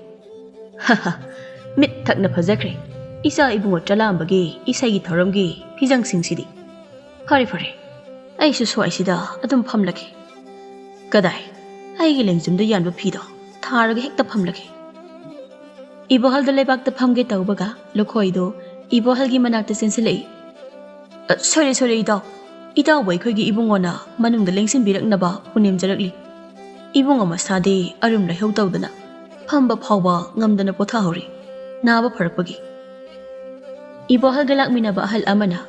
ꯃꯤꯠ ꯊꯛꯅ ꯐꯖꯈ꯭ꯔꯦ ꯏꯆꯥ ꯏꯕꯨꯡꯉꯣ ꯆꯂꯥꯝꯕꯒꯤ ꯏꯁꯩꯒꯤ ꯊꯧꯔꯝꯒꯤ ꯐꯤꯖꯪꯁꯤꯡꯁꯤꯗꯤ ꯐꯔꯦ ꯑꯩꯁꯨ ꯁ꯭ꯋꯥꯏꯁꯤꯗ ꯑꯗꯨꯝ ꯐꯝꯂꯒꯦ ꯀꯗꯥꯏ ꯑꯩꯒꯤ ꯂꯦꯡꯖꯨꯝꯗ ꯌꯥꯟꯕ ꯐꯤꯗꯣ ꯊꯥꯔꯒ ꯍꯦꯛꯇ ꯐꯝꯂꯒꯦ ꯏꯕꯣꯍꯜꯗ ꯂꯩꯕꯥꯛꯇ ꯐꯝꯒꯦ ꯇꯧꯕꯒ ꯂꯨꯈꯣꯏꯗꯣ ꯏꯕꯣꯍꯜꯒꯤ ꯃꯅꯥꯛꯇ ꯆꯦꯟꯁꯤꯜꯂꯛꯏ ꯁꯣꯏꯔꯦ ꯏꯇꯥꯎꯕ ꯑꯩꯈꯣꯏꯒꯤ ꯏꯕꯨꯡꯉꯣꯅ ꯃꯅꯨꯡꯗ ꯂꯦꯡꯁꯤꯟꯕꯤꯔꯛꯅꯕ ꯎꯅꯦꯝꯖꯔꯛꯂꯤ ꯏꯕꯨꯡꯉꯣ ꯃꯁꯥꯗꯤ ꯑꯔꯨꯝ ꯂꯩꯍꯧ ꯇꯧꯗꯅ ꯐꯝꯕ ꯐꯥꯎꯕ ꯉꯝꯗꯅ ꯄꯣꯊꯥꯍꯧꯔꯤ ꯅꯥꯕ ꯐꯔꯛꯄꯒꯤ ꯏꯕꯣꯍꯜꯒ ꯂꯥꯛꯃꯤꯟꯅꯕ ꯑꯍꯜ ꯑꯃꯅ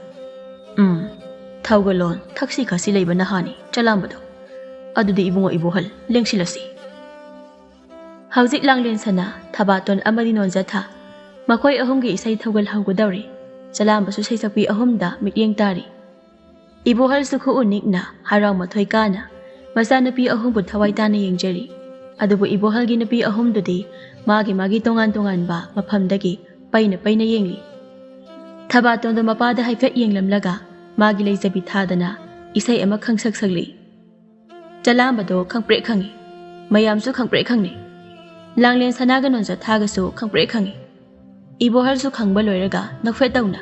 ꯊꯧꯒꯜꯂꯣꯟ ꯊꯛꯁꯤ ꯈꯥꯁꯤ ꯂꯩꯕ ꯅꯍꯥꯅꯤ ꯆꯂꯥꯝꯕꯗꯣ ꯑꯗꯨꯗꯤ ꯏꯕꯨꯡꯉꯣ ꯏꯕꯣꯍꯜ ꯂꯦꯡꯁꯤꯜꯂꯁꯤ ꯍꯧꯖꯤꯛ ꯂꯥꯡꯂꯦꯟ ꯁꯅꯥ ꯊꯕꯥꯇꯣꯟ ꯑꯃꯗꯤ ꯅꯣꯟꯖꯊꯥ ꯃꯈꯣꯏ ꯑꯍꯨꯝꯒꯤ ꯏꯁꯩ ꯊꯧꯒꯜ ꯍꯧꯒꯗꯧꯔꯤ ꯆꯂꯥꯝꯕꯁꯨ ꯁꯩꯁꯛꯄꯤ ꯑꯍꯨꯝꯗ ꯃꯤꯠꯌꯦꯡ ꯇꯥꯔꯤ ꯏꯕꯣꯍꯜꯁꯨ ꯈꯨꯎ ꯅꯤꯛꯅ ꯍꯔꯥꯎ ꯃꯊꯣꯏ ꯀꯥꯅ ꯃꯆꯥꯅꯨꯄꯤ ꯑꯍꯨꯝꯕꯨ ꯊꯋꯥꯏ ꯇꯥꯅ ꯌꯦꯡꯖꯔꯤ ꯑꯗꯨꯕꯨ ꯏꯕꯣꯍꯜꯒꯤ ꯅꯨꯄꯤ ꯑꯍꯨꯝꯗꯨꯗꯤ ꯃꯥꯒꯤ ꯇꯣꯉꯥꯟ ꯇꯣꯉꯥꯟꯕ ꯃꯐꯝꯗꯒꯤ ꯄꯩꯅ ꯌꯦꯡꯂꯤ ꯊꯕꯥꯇꯣꯟꯗꯣ ꯃꯄꯥꯗ ꯍꯥꯏꯐꯦꯠ ꯌꯦꯡꯂꯝꯂꯒ ꯃꯥꯒꯤ ꯂꯩꯖꯕꯤ ꯊꯥꯗꯅ ꯏꯁꯩ ꯑꯃ ꯈꯪꯁꯛ ꯁꯛꯂꯤ ꯆꯂꯥꯝꯕꯗꯣ ꯈꯪꯄ꯭ꯔꯦꯛ ꯈꯪꯉꯤ ꯃꯌꯥꯝꯁꯨ ꯈꯪꯄ꯭ꯔꯦꯛ ꯈꯪꯅꯤ ꯂꯥꯡꯂꯦꯟ ꯁꯅꯥꯒ ꯅꯣꯟꯖꯊꯥꯒꯁꯨ ꯈꯪꯄ꯭ꯔꯦꯛ ꯈꯪꯉꯤ ꯏꯕꯣꯍꯜꯁꯨ ꯈꯪꯕ ꯂꯣꯏꯔꯒ ꯅꯣꯛꯐꯦꯠ ꯇꯧꯅ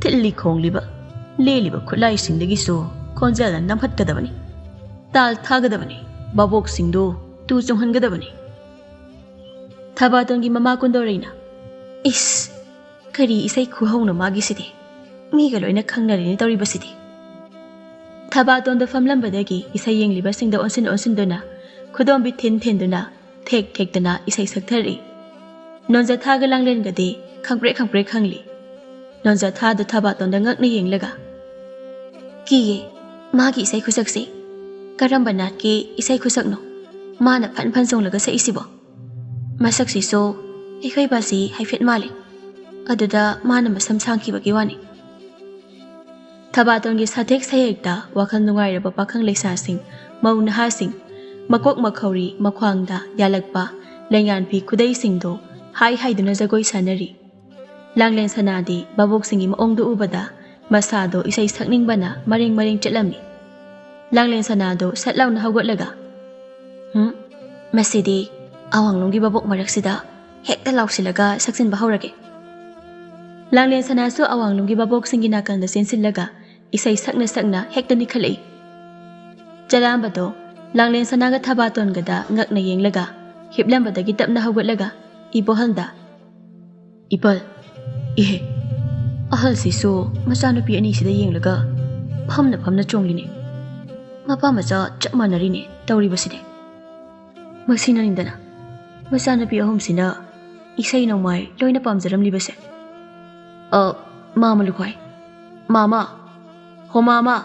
ꯊꯤꯠꯂꯤ ꯈꯣꯡꯂꯤꯕ ꯂꯦꯜꯂꯤꯕ ꯈꯨꯠꯂꯥꯏꯁꯤꯡꯗꯒꯤꯁꯨ ꯈꯣꯟꯖꯦꯜꯅ ꯅꯝꯍꯠꯀꯗꯕꯅꯤ ꯇꯥꯜ ꯊꯥꯒꯗꯕꯅꯤ ꯕꯥꯕꯣꯛꯁꯤꯡꯗꯨ ꯇꯨ ꯆꯣꯡꯍꯟꯒꯗꯕꯅꯤ ꯊꯕꯥꯇꯣꯟꯒꯤ ꯃꯃꯥ ꯀꯨꯟꯗꯣꯔꯩꯅ ꯏꯁ ꯀꯔꯤ ꯏꯁꯩ ꯈꯨꯍꯧꯅ ꯃꯥꯒꯤꯁꯤꯗꯤ ꯃꯤꯒ ꯂꯣꯏꯅ ꯈꯪꯅꯔꯤꯅꯤ ꯇꯧꯔꯤꯕꯁꯤꯗꯤ ꯊꯕꯥꯇꯣꯟꯗ ꯐꯝꯂꯝꯕꯗꯒꯤ ꯏꯁꯩ ꯌꯦꯡꯂꯤꯕꯁꯤꯡꯗ ꯑꯣꯟꯁꯤꯟꯗꯨꯅ ꯈꯨꯗꯣꯝꯕꯤ ꯊꯤꯟꯗꯨꯅ ꯊꯦꯛꯇꯅ ꯏꯁꯩ ꯁꯛꯊꯔꯤ ꯅꯣꯟꯖꯊꯥꯒ ꯂꯥꯡꯂꯦꯟꯒꯗꯤ ꯈꯪꯄ꯭ꯔꯦꯛ ꯈꯪꯂꯤ ꯅꯣꯟꯖꯊꯥꯗꯣ ꯊꯕꯥꯇꯣꯟꯗ ꯉꯛꯅ ꯌꯦꯡꯂꯒ ꯀꯤꯌꯦ ꯃꯥꯒꯤ ꯏꯁꯩ ꯈꯨꯁꯛꯁꯤ ꯀꯔꯝꯕ ꯅꯥꯠꯀꯤ ꯏꯁꯩ ꯈꯨꯁꯛꯅꯣ ꯃꯥꯅ ꯐꯟ ꯆꯣꯡꯂꯒ ꯁꯛꯏꯁꯤꯕꯣ ꯃꯁꯛꯁꯤꯁꯨ ꯑꯩꯈꯣꯏ ꯕꯥꯁꯤ ꯍꯥꯏꯐꯦꯠ ꯃꯥꯜꯂꯤ ꯑꯗꯨꯗ ꯃꯥꯅ ꯃꯁꯝ ꯁꯥꯡꯈꯤꯕꯒꯤ ꯋꯥꯅꯤ ꯊꯕꯥꯇꯣꯟꯒꯤ ꯁꯥꯊꯦꯛ ꯁꯩꯍꯦꯛꯇ ꯋꯥꯈꯜ ꯅꯨꯡꯉꯥꯏꯔꯕ ꯄꯥꯈꯪ ꯂꯩꯁꯥꯁꯤꯡ ꯃꯧ ꯅꯍꯥꯁꯤꯡ ꯃꯀꯣꯛ ꯃꯈꯧꯔꯤ ꯃꯈ꯭ꯋꯥꯡꯗ ꯌꯥꯜꯂꯛꯄ ꯂꯦꯡꯌꯥꯟ ꯐꯤ ꯈꯨꯗꯩꯁꯤꯡꯗꯣ ꯍꯥꯏꯗꯨꯅ ꯖꯒꯣꯏ ꯁꯥꯟꯅꯔꯤ ꯂꯥꯡꯂꯦꯟ ꯁꯅꯥꯗꯤ ꯕꯥꯕꯣꯛꯁꯤꯡꯒꯤ ꯃꯑꯣꯡꯗꯨ ꯎꯕꯗ ꯃꯁꯥꯗꯣ ꯏꯁꯩ ꯁꯛꯅꯤꯡꯕꯅ ꯃꯔꯦꯡ ꯆꯠꯂꯝꯃꯤ ꯂꯥꯡꯂꯦꯟ ꯁꯅꯥꯗꯣ ꯁꯠ ꯂꯥꯎꯅ ꯍꯧꯒꯠꯂꯒ ꯃꯁꯤꯗꯤ ꯑꯋꯥꯡꯂꯣꯝꯒꯤ ꯕꯥꯕꯣꯛ ꯃꯔꯛꯁꯤꯗ ꯍꯦꯛꯇ ꯂꯥꯎꯁꯤꯜꯂꯒ ꯁꯛꯆꯤꯟꯕ ꯍꯧꯔꯒꯦ ꯂꯥꯡꯂꯦꯟ ꯁꯅꯥꯁꯨ ꯑꯋꯥꯡꯂꯣꯝꯒꯤ ꯕꯥꯕꯣꯛꯁꯤꯡꯒꯤ ナꯀꯟꯗ ꯆꯦꯟꯁꯤꯜꯂꯒ ꯏꯁꯩ ꯁꯛꯅ ꯍꯦꯛꯇ ꯅꯤꯛꯈꯠꯂꯛꯏ ꯆꯂꯥꯝꯕꯗꯣ ꯂꯥꯡꯂꯦꯟ ꯁꯅꯥꯒ ꯊꯕꯥꯇꯣꯟꯒꯗ ꯉꯛꯅ ꯌꯦꯡꯂꯒ ꯍꯤꯞꯂꯝꯕꯗꯒꯤ ꯇꯞꯅ ꯍꯧꯒꯠꯂꯒ ꯏꯕꯣꯍꯜꯗ ꯏꯄꯜ ꯏꯍꯦ ꯑꯍꯜꯁꯤꯁꯨ ꯃꯆꯥꯅꯨꯄꯤ ꯑꯅꯤꯁꯤꯗ ꯌꯦꯡꯂꯒ ꯐꯝꯅ ꯆꯣꯡꯂꯤꯅꯦ ꯃꯄꯥ ꯃꯆꯥ ꯆꯞ ꯃꯥꯟꯅꯔꯤꯅꯦ ꯇꯧꯔꯤꯕꯁꯤꯗꯤ ꯃꯁꯤꯅꯅꯤꯗꯅ ꯃꯆꯥꯅꯨꯄꯤ ꯑꯍꯨꯝꯁꯤꯅ ꯏꯁꯩ ꯅꯣꯡꯃꯥꯏ ꯂꯣꯏꯅ ꯄꯥꯝꯖꯔꯝꯂꯤꯕꯁꯦ ꯃꯥꯃ ꯂꯨꯈꯣꯏ ꯃꯥꯃꯥ ꯍꯣ ꯃꯥꯃꯥ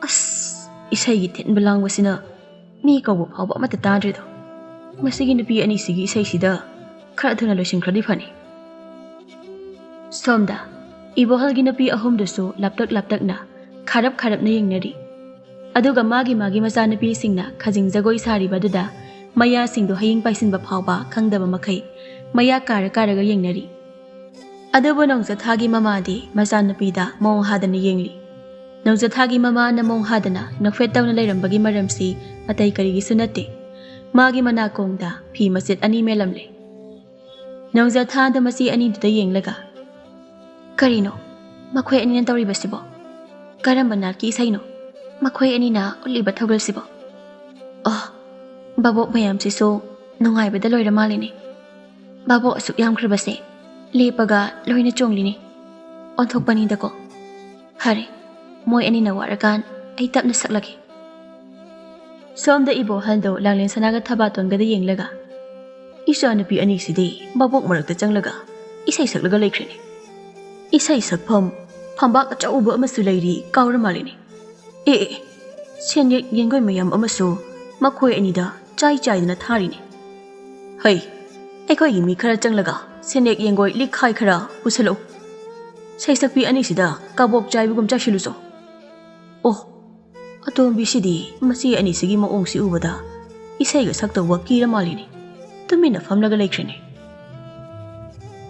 ꯑꯁ ꯏꯁꯩꯒꯤ ꯊꯤꯟꯕ ꯂꯥꯡꯕꯁꯤꯅ ꯃꯤ ꯀꯧꯕ ꯐꯥꯎꯕ ꯑꯃꯠꯇ ꯇꯥꯗ꯭ꯔꯤꯗꯣ ꯃꯁꯤꯒꯤ ꯅꯨꯄꯤ ꯑꯅꯤꯁꯤꯒꯤ ꯏꯁꯩꯁꯤꯗ ꯈꯔ ꯊꯨꯅ ꯂꯣꯏꯁꯤꯟꯈ꯭ꯔꯗꯤ ꯐꯅꯤ ꯁꯣꯝꯗ ꯏꯕꯣꯍꯜꯒꯤ ꯅꯨꯄꯤ ꯑꯍꯨꯝꯗꯨꯁꯨ ꯂꯥꯞꯇꯛꯅ ꯈꯥꯔꯞꯅ ꯌꯦꯡꯅꯔꯤ ꯑꯗꯨꯒ ꯃꯥꯒꯤ ꯃꯆꯥꯅꯨꯄꯤꯁꯤꯡꯅ ꯈꯖꯤꯡ ꯖꯒꯣꯏ ꯁꯥꯔꯤꯕꯗꯨꯗ ꯃꯌꯥꯁꯤꯡꯗꯣ ꯍꯌꯤꯡ ꯄꯥꯏꯁꯤꯟꯕ ꯐꯥꯎꯕ ꯈꯪꯗꯕ ꯃꯈꯩ ꯃꯌꯥ ꯀꯥꯔꯒ ꯌꯦꯡꯅꯔꯤ ꯑꯗꯨꯕꯨ ꯅꯣꯡꯖꯊꯥꯒꯤ ꯃꯃꯥꯗꯤ ꯃꯆꯥꯅꯨꯄꯤꯗ ꯃꯑꯣꯡ ꯍꯥꯗꯅ ꯌꯦꯡꯂꯤ ꯅꯣꯡꯖꯊꯥꯒꯤ ꯃꯃꯥꯅ ꯃꯑꯣꯡ ꯍꯥꯗꯅ ꯅꯣꯛꯐꯦꯠ ꯇꯧꯅ ꯂꯩꯔꯝꯕꯒꯤ ꯃꯔꯝꯁꯤ ꯑꯇꯩ ꯀꯔꯤꯒꯤꯁꯨ ꯅꯠꯇꯦ ꯃꯥꯒꯤ ꯃꯅꯥꯀꯣꯡꯗ ꯐꯤ ꯃꯆꯦꯠ 2 ꯃꯦꯜꯂꯝꯂꯦ ꯅꯣꯡꯖꯊꯥꯗ ꯃꯆꯤ ꯑꯅꯤꯗꯨꯗ ꯌꯦꯡꯂꯒ ꯀꯔꯤꯅꯣ ꯃꯈꯣꯏ ꯑꯅꯤꯅ ꯇꯧꯔꯤꯕꯁꯤꯕꯣ ꯀꯔꯝꯕ ꯅꯥꯠꯀꯤ ꯏꯁꯩꯅꯣ ꯃꯈꯣꯏ ꯑꯅꯤꯅ ꯎꯠꯂꯤꯕ ꯊꯧꯒꯜꯁꯤꯕꯣ ꯕꯥꯕꯣꯛ ꯃꯌꯥꯝꯁꯤꯁꯨ ꯅꯨꯡꯉꯥꯏꯕꯗ ꯂꯣꯏꯔ ꯃꯥꯜꯂꯤꯅꯦ ꯕꯥꯕꯣꯛ ꯑꯁꯨꯛ ꯌꯥꯝꯈ꯭ꯔꯕꯁꯦ ꯂꯦꯞꯄꯒ ꯂꯣꯏꯅ ꯆꯣꯡꯂꯤꯅꯦ ꯑꯣꯟꯊꯣꯛꯄꯅꯤꯗꯀꯣ ꯐꯔꯦ ꯃꯣꯏ ꯑꯅꯤꯅ ꯋꯥꯔꯀꯥꯟ ꯑꯩ ꯇꯞꯅ ꯁꯛꯂꯒꯦ ꯁꯣꯝꯗ ꯏꯕꯣꯍꯜꯗꯣ ꯂꯥꯡꯂꯦꯟ ꯁꯅꯥꯒ ꯊꯕꯥꯇꯣꯟꯒꯗ ꯌꯦꯡꯂꯒ ꯏꯆꯥꯅꯨꯄꯤ ꯑꯅꯤꯁꯤꯗꯤ ꯕꯥꯕꯣꯛ ꯃꯔꯛꯇ ꯆꯪꯂꯒ ꯏꯁꯩ ꯁꯛꯂꯒ ꯂꯩꯈ꯭ꯔꯦꯅꯦ ꯏꯁꯩ ꯁꯛꯐꯝ ꯐꯝꯕꯥꯛ ꯑꯆꯧꯕ ꯑꯃꯁꯨ ꯂꯩꯔꯤ ꯀꯥꯎꯔ ꯃꯥꯜꯂꯤꯅꯦ ꯁꯦꯟꯌꯦꯛ ꯌꯦꯡꯒꯣꯏ ꯃꯌꯥꯝ ꯑꯃꯁꯨ ꯃꯈꯣꯏ ꯑꯅꯤꯗ ꯆꯥꯏꯗꯨꯅ ꯊꯥꯔꯤꯅꯦ ꯍꯩ ꯑꯩꯈꯣꯏꯒꯤ ꯃꯤ ꯈꯔ ꯆꯪꯂꯒ ꯁꯦꯟꯌꯦꯛ ꯌꯦꯡꯒꯣꯏ ꯂꯤꯛꯈꯥꯏ ꯈꯔ ꯄꯨꯁꯜꯂꯛꯎ ꯁꯩꯁꯛꯄꯤ ꯑꯅꯤꯁꯤꯗ ꯀꯕꯣꯛ ꯆꯥꯏꯕꯒꯨꯝ ꯆꯥꯏꯁꯤꯜꯂꯨꯆꯣ ꯑꯇꯣꯝꯕꯤꯁꯤꯗꯤ ꯃꯆꯦ ꯑꯅꯤꯁꯤꯒꯤ ꯃꯑꯣꯡꯁꯤ ꯎꯕꯗ ꯏꯁꯩꯒ ꯁꯛꯇꯧꯕ ꯀꯤꯔ ꯃꯥꯜꯂꯤꯅꯦ ꯇꯨꯃꯤꯟꯅ ꯐꯝꯂꯒ ꯂꯩꯈ꯭ꯔꯦꯅꯦ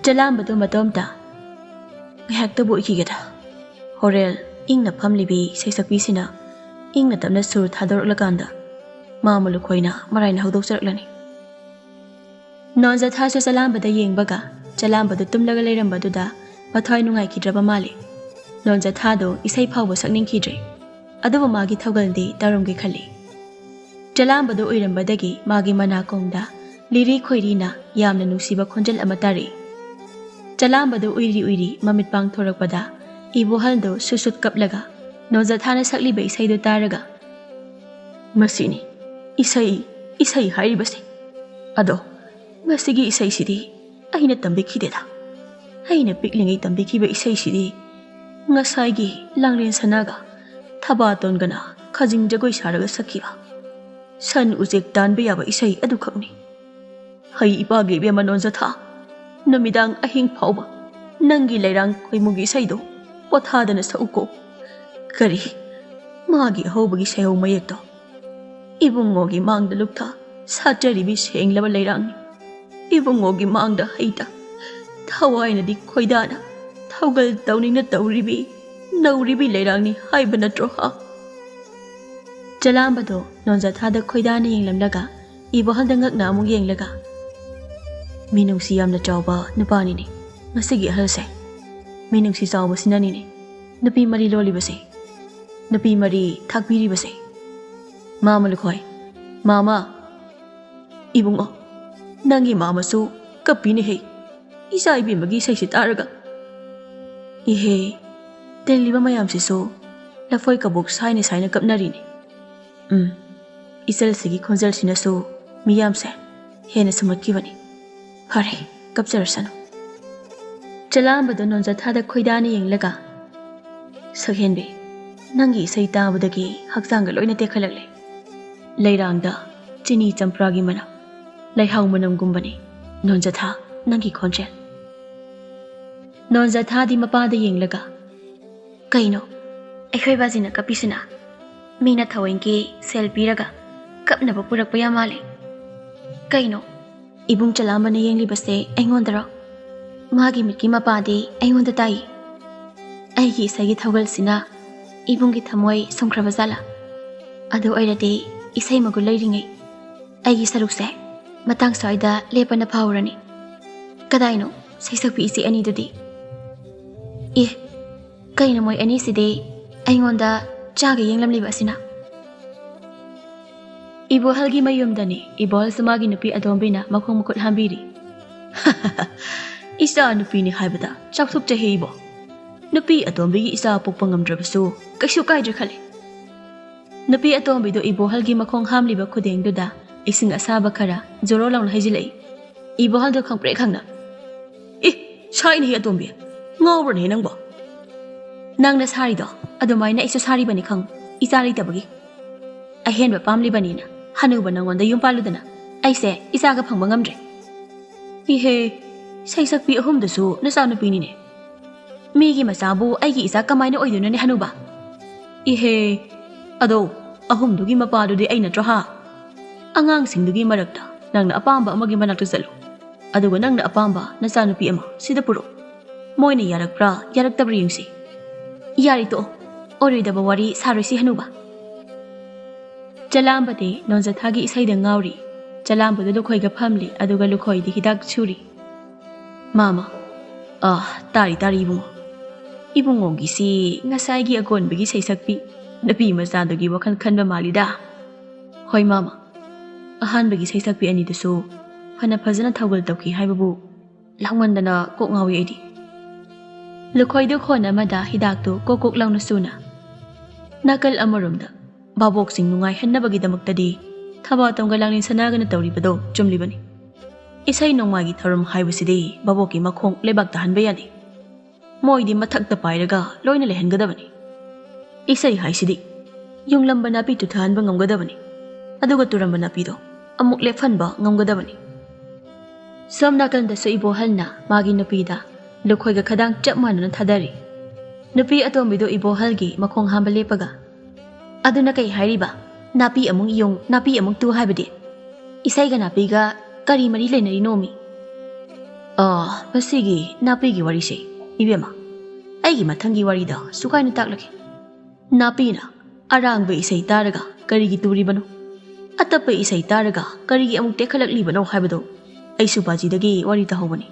ꯆꯂꯥꯝꯕꯗꯨ ꯃꯇꯣꯝꯇ ꯉꯥꯏꯍꯥꯛꯇꯕꯨ ꯑꯣꯏꯈꯤꯒꯦꯗ ꯍꯣꯔꯦꯟ ꯏꯪꯅ ꯐꯝꯂꯤꯕꯤ ꯁꯩꯁꯛꯄꯤꯁꯤꯅ ꯏꯪꯅ ꯇꯞꯅ ꯁꯨꯔ ꯊꯥꯗꯣꯔꯛꯂꯀꯥꯟꯗ ꯃꯥꯃ ꯂꯨꯈꯣꯏꯅ ꯃꯔꯥꯏꯅ ꯍꯧꯗꯣꯛꯆꯔꯛꯂꯅꯤ ꯅꯣꯟꯖꯊꯥꯁꯨ ꯆꯂꯥꯝꯕꯗ ꯌꯦꯡꯕꯒ ꯆꯂꯥꯝꯕꯗꯨ ꯇꯨꯝꯂꯒ ꯂꯩꯔꯝꯕꯗꯨꯗ ꯃꯊ꯭ꯋꯥꯏ ꯅꯨꯡꯉꯥꯏꯈꯤꯗ꯭ꯔꯕ ꯃꯥꯜꯂꯤ ꯅꯣꯟꯖꯊꯥꯗꯣ ꯏꯁꯩ ꯐꯥꯎꯕ ꯁꯛꯅꯤꯡꯈꯤꯗ꯭ꯔꯦ ꯑꯗꯨꯕꯨ ꯃꯥꯒꯤ ꯊꯧꯒꯜꯗꯤ ꯇꯧꯔꯝꯒꯦ ꯈꯜꯂꯤ ꯆꯂꯥꯝꯕꯗꯨ ꯑꯣꯏꯔꯝꯕꯗꯒꯤ ꯃꯥꯒꯤ ꯃꯅꯥꯀꯣꯡꯗ ꯂꯤꯔꯤ ꯈꯣꯏꯔꯤꯅ ꯌꯥꯝꯅ ꯅꯨꯡꯁꯤꯕ ꯈꯣꯟꯖꯦꯜ ꯑꯃ ꯇꯥꯔꯤ ꯆꯂꯥꯝꯕꯗꯨ ꯎꯏꯔꯤ ꯎꯏꯔꯤ ꯃꯃꯤꯠ ꯄꯥꯡꯊꯣꯔꯛꯄꯗ ꯏꯕꯣꯍꯜꯗꯨ ꯁꯨꯁꯨꯠ ꯀꯞꯂꯒ ꯅꯣꯟꯖꯊꯥꯅ ꯁꯛꯂꯤꯕ ꯏꯁꯩꯗꯨ ꯇꯥꯔꯒ ꯃꯁꯤꯅꯤ ꯏꯁꯩ ꯍꯥꯏꯔꯤꯕꯁꯦ ꯑꯗꯣ ꯃꯁꯤꯒꯤ ꯏꯁꯩꯁꯤꯗꯤ ꯑꯩꯅ ꯇꯝꯕꯤꯈꯤꯗꯦꯗ ꯑꯩꯅ ꯄꯤꯛꯂꯤꯉꯩ ꯇꯝꯕꯤꯈꯤꯕ ꯏꯁꯩꯁꯤꯗꯤ ꯉꯁꯥꯏꯒꯤ ꯂꯥꯡꯂꯦꯟ ꯁꯅꯥꯒ ꯊꯕꯥꯇꯣꯟꯒꯅ ꯈꯖꯤꯡ ꯖꯒꯣꯏ ꯁꯥꯔꯒ ꯁꯛꯈꯤꯕ ꯁꯟ ꯎꯆꯦꯛ ꯇꯥꯟꯕ ꯌꯥꯕ ꯏꯁꯩ ꯑꯗꯨꯈꯛꯅꯤ ꯍꯩ ꯏꯄꯥꯒꯤ ꯏꯕꯦꯝꯃ ꯅꯣꯟꯖꯊꯥ ꯅꯨꯃꯤꯗꯥꯡ ꯑꯍꯤꯡ ꯐꯥꯎꯕ ꯅꯪꯒꯤ ꯂꯩꯔꯥꯡ ꯈꯣꯏꯃꯨꯒꯤ ꯏꯁꯩꯗꯣ ꯄꯣꯊꯥꯗꯅ ꯁꯛꯎꯀꯣ ꯀꯔꯤ ꯃꯥꯒꯤ ꯑꯍꯧꯕꯒꯤ ꯁꯩꯍꯧ ꯃꯌꯦꯛꯇꯣ ꯏꯕꯨꯡꯉꯣꯒꯤ ꯃꯥꯡꯗ ꯂꯨꯛꯊꯥ ꯁꯥꯠꯆꯔꯤꯕꯤ ꯁꯦꯡꯂꯕ ꯂꯩꯔꯥꯡꯅꯤ ꯏꯕꯨꯡꯉꯣꯒꯤ ꯃꯥꯡꯗ ꯍꯩꯇ ꯊꯋꯥꯏꯅꯗꯤ ꯈꯣꯏꯗꯥꯅ ꯊꯧꯒꯜ ꯇꯧꯅꯤꯡꯅ ꯇꯧꯔꯤꯕꯤ ꯅꯧꯔꯤꯕꯤ ꯂꯩꯔꯥꯡꯅꯤ ꯍꯥꯏꯕ ꯅꯠꯇ꯭ꯔꯣ ꯍꯥ ꯆꯂꯥꯝꯕꯗꯣ ꯅꯣꯟꯖꯊꯥꯗ ꯈꯣꯏꯗꯥꯅ ꯌꯦꯡꯂꯝꯂꯒ ꯏꯕꯣꯍꯜꯗ ꯉꯛꯅ ꯑꯃꯨꯛ ꯌꯦꯡꯂꯒ ꯃꯤꯅꯨꯡꯁꯤ ꯌꯥꯝꯅ ꯆꯥꯎꯕ ꯅꯨꯄꯥꯅꯤꯅꯦ ꯉꯁꯤꯒꯤ ꯑꯍꯜꯁꯦ ꯃꯤꯅꯨꯡꯁꯤ ꯆꯥꯎꯕꯁꯤꯅꯅꯤꯅꯦ ꯅꯨꯄꯤ ꯃꯔꯤ ꯂꯣꯜꯂꯤꯕꯁꯦ ꯅꯨꯄꯤ ꯃꯔꯤ ꯊꯥꯛꯄꯤꯔꯤꯕꯁꯦ ꯃꯥꯃ ꯂꯨꯈꯣꯏ ꯃꯥꯃ ꯏꯕꯨꯡꯉꯣ ꯅꯪꯒꯤ ꯃꯥꯃꯁꯨ ꯀꯞꯄꯤꯅꯦꯍꯦ ꯏꯆꯥ ꯏꯕꯦꯝꯃꯒꯤ ꯏꯁꯩꯁꯤ ꯇꯥꯔꯒ ꯏꯍꯦ ꯇꯤꯜꯂꯤꯕ ꯃꯌꯥꯝꯁꯤꯁꯨ ꯂꯐꯣꯏ ꯀꯕꯣꯛ ꯁꯥꯏꯅ ꯁꯥꯏꯅ ꯀꯞꯅꯔꯤꯅꯤ ꯏꯆꯜꯁꯤꯒꯤ ꯈꯣꯟꯖꯦꯜꯁꯤꯅꯁꯨ ꯃꯤꯌꯥꯝꯁꯦ ꯍꯦꯟꯅ ꯁꯨꯝꯍꯠꯈꯤꯕꯅꯤ ꯐꯔꯦ ꯀꯞꯆꯔꯁꯅꯨ ꯆꯂꯥꯝꯕꯗꯣ ꯅꯣꯟꯖꯊꯥꯗ ꯈꯣꯏꯗꯥꯅ ꯌꯦꯡꯂꯒ ꯁꯛꯍꯦꯟꯕꯤ ꯅꯪꯒꯤ ꯏꯁꯩ ꯇꯥꯕꯗꯒꯤ ꯍꯛꯆꯥꯡꯒ ꯂꯣꯏꯅ ꯇꯦꯛꯈꯠꯂꯛꯂꯦ ꯂꯩꯔꯥꯡꯗ ꯆꯤꯅꯤ ꯆꯝꯄ꯭ꯔꯥꯒꯤ ꯃꯅꯝ ꯂꯩꯍꯥꯎ ꯃꯅꯝꯒꯨꯝꯕꯅꯤ ꯅꯣꯟꯖꯊꯥ ꯅꯪꯒꯤ ꯈꯣꯟꯖꯦꯜ ꯅꯣꯟꯖꯊꯥꯗꯤ ꯃꯄꯥꯗ ꯌꯦꯡꯂꯒ ꯀꯩꯅꯣ ꯑꯩꯈꯣꯏ ꯕꯥꯖꯤꯅ ꯀꯞꯄꯤꯁꯤꯅ ꯃꯤꯅ ꯊꯑꯣꯏꯒꯤ ꯁꯦꯜ ꯄꯤꯔꯒ ꯀꯞꯅꯕ ꯄꯨꯔꯛꯄ ꯌꯥꯝ ꯃꯥꯜꯂꯤ ꯀꯩꯅꯣ ꯏꯕꯨꯡ ꯆꯂꯥꯝꯕꯅ ꯌꯦꯡꯂꯤꯕꯁꯦ ꯑꯩꯉꯣꯟꯗꯔꯣ ꯃꯥꯒꯤ ꯃꯤꯠꯀꯤ ꯃꯄꯥꯗꯤ ꯑꯩꯉꯣꯟꯗ ꯇꯥꯏ ꯑꯩꯒꯤ ꯏꯁꯩꯒꯤ ꯊꯧꯒꯜꯁꯤꯅ ꯏꯕꯨꯡꯒꯤ ꯊꯃꯣꯏ ꯁꯨꯝꯈ꯭ꯔꯕ ꯖꯥꯠꯂꯥ ꯑꯗꯨ ꯑꯣꯏꯔꯗꯤ ꯏꯁꯩ ꯃꯒꯨꯟ ꯂꯩꯔꯤꯉꯩ ꯑꯩꯒꯤ ꯁꯔꯨꯛꯁꯦ ꯃꯇꯥꯡ ꯁ꯭ꯋꯥꯏꯗ ꯂꯦꯞꯄꯅ ꯐꯥꯎꯔꯅꯤ ꯀꯗꯥꯏꯅꯣ ꯁꯩꯁꯛꯄꯤ ꯏꯆꯦ ꯑꯅꯤꯗꯨꯗꯤ ꯀꯩꯅꯣ ꯃꯣꯏ ꯑꯅꯤꯁꯤꯗꯤ ꯑꯩꯉꯣꯟꯗ ꯆꯥꯒ ꯌꯦꯡꯂꯝꯂꯤꯕ ꯑꯁꯤꯅ ꯏꯕꯣꯍꯜꯒꯤ ꯃꯌꯨꯝꯗꯅꯤ ꯏꯕꯣꯍꯜꯁꯨ ꯃꯥꯒꯤ ꯅꯨꯄꯤ ꯑꯇꯣꯝꯕꯤꯅ ꯃꯈꯣꯡ ꯃꯈꯨꯠ ꯍꯥꯝꯕꯤꯔꯤ ꯏꯆꯥ ꯅꯨꯄꯤꯅꯤ ꯍꯥꯏꯕꯗ ꯆꯥꯎꯊꯣꯛꯆꯍꯦ ꯏꯕꯣ ꯅꯨꯄꯤ ꯑꯇꯣꯝꯕꯤꯒꯤ ꯏꯆꯥ ꯄꯣꯛꯄ ꯉꯝꯗ꯭ꯔꯕꯁꯨ ꯀꯩꯁꯨ ꯀꯥꯏꯗ꯭ꯔꯦ ꯈꯜꯂꯤ ꯅꯨꯄꯤ ꯑꯇꯣꯝꯕꯤꯗꯨ ꯏꯕꯣꯍꯜꯒꯤ ꯃꯈꯣꯡ ꯍꯥꯝꯂꯤꯕ ꯈꯨꯗꯦꯡꯗꯨꯗ ꯏꯁꯤꯡ ꯑꯁꯥꯕ ꯈꯔ ꯖꯣꯔꯣ ꯂꯥꯎꯅ ꯍꯩꯖꯤꯜꯂꯛꯏ ꯏꯕꯣꯍꯜꯗꯨ ꯈꯪꯄ꯭ꯔꯦꯛ ꯈꯪꯅ ꯁꯥꯏꯅꯦꯍꯦ ꯑꯇꯣꯝꯕꯤ ꯉꯥꯎꯕ꯭ꯔꯅꯦ ꯅꯪꯕꯣ ꯅꯪꯅ ꯁꯥꯔꯤꯗꯣ ꯑꯗꯨꯃꯥꯏꯅ ꯑꯩꯁꯨ ꯁꯥꯔꯤꯕꯅꯤ ꯈꯪ ꯏꯆꯥ ꯂꯩꯇꯕꯒꯤ ꯑꯍꯦꯟꯕ ꯄꯥꯝꯂꯤꯕꯅꯤꯅ ꯍꯅꯨꯕ ꯅꯪꯉꯣꯟꯗ ꯌꯨꯝ ꯄꯥꯜꯂꯨꯗꯅ ꯑꯩꯁꯦ ꯏꯆꯥꯒ ꯐꯪꯕ ꯉꯝꯗ꯭ꯔꯦ ꯏꯍꯦ ꯁꯩꯁꯛꯄꯤ ꯑꯍꯨꯝꯗꯨꯁꯨ ꯅꯆꯥꯅꯨꯄꯤꯅꯤꯅꯦ ꯃꯤꯒꯤ ꯃꯆꯥꯕꯨ ꯑꯩꯒꯤ ꯏꯆꯥ ꯀꯃꯥꯏꯅ ꯑꯣꯏꯗꯣꯏꯅꯣꯅꯦ ꯍꯅꯨꯕ ꯏꯍꯦ ꯑꯗꯣ ꯑꯍꯨꯝꯗꯨꯒꯤ ꯃꯄꯥꯗꯨꯗꯤ ꯑꯩ ꯅꯠꯇ꯭ꯔꯣ ꯍꯥ ꯑꯉꯥꯡꯁꯤꯡꯗꯨꯒꯤ ꯃꯔꯛꯇ ꯅꯪꯅ ꯑꯄꯥꯝꯕ ꯑꯃꯒꯤ ꯃꯅꯥꯛꯇ ꯆꯠꯂꯨ ꯑꯗꯨꯒ ꯅꯪꯅ ꯑꯄꯥꯝꯕ ꯅꯆꯥꯅꯨꯄꯤ ꯑꯃ ꯁꯤꯗ ꯄꯨꯔꯛꯎ ꯃꯣꯏꯅ ꯌꯥꯔꯛꯄ꯭ꯔꯥ ꯌꯥꯔꯛꯇꯕ꯭ꯔꯥ ꯌꯦꯡꯁꯤ ꯌꯥꯔꯤ ꯇꯣꯛꯑꯣ ꯑꯣꯏꯔꯣꯏꯗꯕ ꯋꯥꯔꯤ ꯁꯥꯔꯣꯏꯁꯤ ꯍꯅꯨꯕ ꯆꯂꯥꯝꯕꯗꯤ ꯅꯣꯟꯖꯊꯥꯒꯤ ꯏꯁꯩꯗ ꯉꯥꯎꯔꯤ ꯆꯂꯥꯝꯕꯗꯨ ꯂꯨꯈꯣꯏꯒ ꯐꯝꯂꯤ ꯑꯗꯨꯒ ꯂꯨꯈꯣꯏꯗꯤ ꯍꯤꯗꯥꯛ ꯁꯨꯔꯤ ꯃꯥꯃ ꯇꯥꯔꯤ ꯏꯕꯨꯡꯉꯣꯒꯤꯁꯤ ꯉꯁꯥꯏꯒꯤ ꯑꯀꯣꯟꯕꯒꯤ ꯁꯩꯁꯛꯄꯤ ꯅꯨꯄꯤ ꯃꯆꯥꯗꯨꯒꯤ ꯋꯥꯈꯜ ꯈꯟꯕ ꯃꯥꯜꯂꯤꯗ ꯍꯣꯏ ꯃꯥꯃ ꯑꯍꯥꯟꯕꯒꯤ ꯁꯩꯁꯛꯄꯤ ꯑꯅꯤꯗꯨꯁꯨ ꯐꯅ ꯐꯖꯅ ꯊꯧꯒꯜ ꯇꯧꯈꯤ ꯍꯥꯏꯕꯕꯨ ꯂꯥꯡꯃꯟꯗꯅ ꯀꯣꯛ ꯉꯥꯎꯏ ꯑꯩꯗꯤ ꯂꯨꯈꯣꯏꯗꯨ ꯈꯣꯟ ꯑꯃꯗ ꯍꯤꯗꯥꯛꯇꯨ ꯀꯣꯛ ꯀꯣꯛ ꯂꯥꯎꯅ ꯁꯨꯅ ꯅꯥꯀꯜ ꯑꯃꯔꯣꯝꯗ ꯚꯥꯕꯣꯛꯁꯤꯡ ꯅꯨꯡꯉꯥꯏꯍꯟꯅꯕꯒꯤꯗꯃꯛꯇꯗꯤ ꯊꯕꯥꯇꯣꯟꯒ ꯂꯥꯡꯂꯦꯟ ꯁꯅꯥꯒꯅ ꯇꯧꯔꯤꯕꯗꯣ ꯆꯨꯝꯂꯤꯕꯅꯤ ꯏꯁꯩ ꯅꯣꯡꯃꯥꯏꯒꯤ ꯊꯧꯔꯝ ꯍꯥꯏꯕꯁꯤꯗꯤ ꯚꯥꯕꯣꯛꯀꯤ ꯃꯈꯣꯡ ꯂꯩꯕꯥꯛꯇ ꯍꯟꯕ ꯌꯥꯗꯦ ꯃꯣꯏꯗꯤ ꯃꯊꯛꯇ ꯄꯥꯏꯔꯒ ꯂꯣꯏꯅ ꯂꯩꯍꯟꯒꯗꯕꯅꯤ ꯏꯁꯩ ꯍꯥꯏꯁꯤꯗꯤ ꯌꯨꯡꯂꯝꯕ ꯅꯥꯄꯤ ꯇꯨꯊꯍꯟꯕ ꯉꯝꯒꯗꯕꯅꯤ ꯑꯗꯨꯒ ꯇꯨꯔꯝꯕ ꯅꯥꯄꯤꯗꯣ ꯑꯃꯨꯛ ꯂꯦꯞꯍꯟꯕ ꯉꯝꯒꯗꯕꯅꯤ ꯁꯣꯝ ꯅꯥꯀꯟꯗꯁꯨ ꯏꯕꯣꯍꯜꯅ ꯃꯥꯒꯤ ꯅꯨꯄꯤꯗ ꯂꯨꯈꯣꯏꯒ ꯈꯗꯥꯡ ꯆꯞ ꯃꯥꯟꯅꯅ ꯊꯥꯗꯔꯤ ꯅꯨꯄꯤ ꯑꯇꯣꯝꯕꯤꯗꯨ ꯏꯕꯣꯍꯜꯒꯤ ꯃꯈꯣꯡ ꯍꯥꯝꯕ ꯂꯦꯞꯄꯒ ꯑꯗꯨꯅ ꯀꯩ ꯍꯥꯏꯔꯤꯕ ꯅꯥꯄꯤ ꯑꯃꯨꯛ ꯌꯨꯡ ꯅꯥꯄꯤ ꯑꯃꯨꯛ ꯇꯨ ꯍꯥꯏꯕꯗꯤ ꯏꯁꯩꯒ ꯅꯥꯄꯤꯒ kari mari lenari nomi. Masigi napigi wari se ibema. Aigi mathangi wari da sukai na taklaki. Napi na arang be isai taraga kari gi turi bano. Atapa isai taraga kari gi amuk tekhalakli bano haibado. Ai subaji dagi wari ta hobani.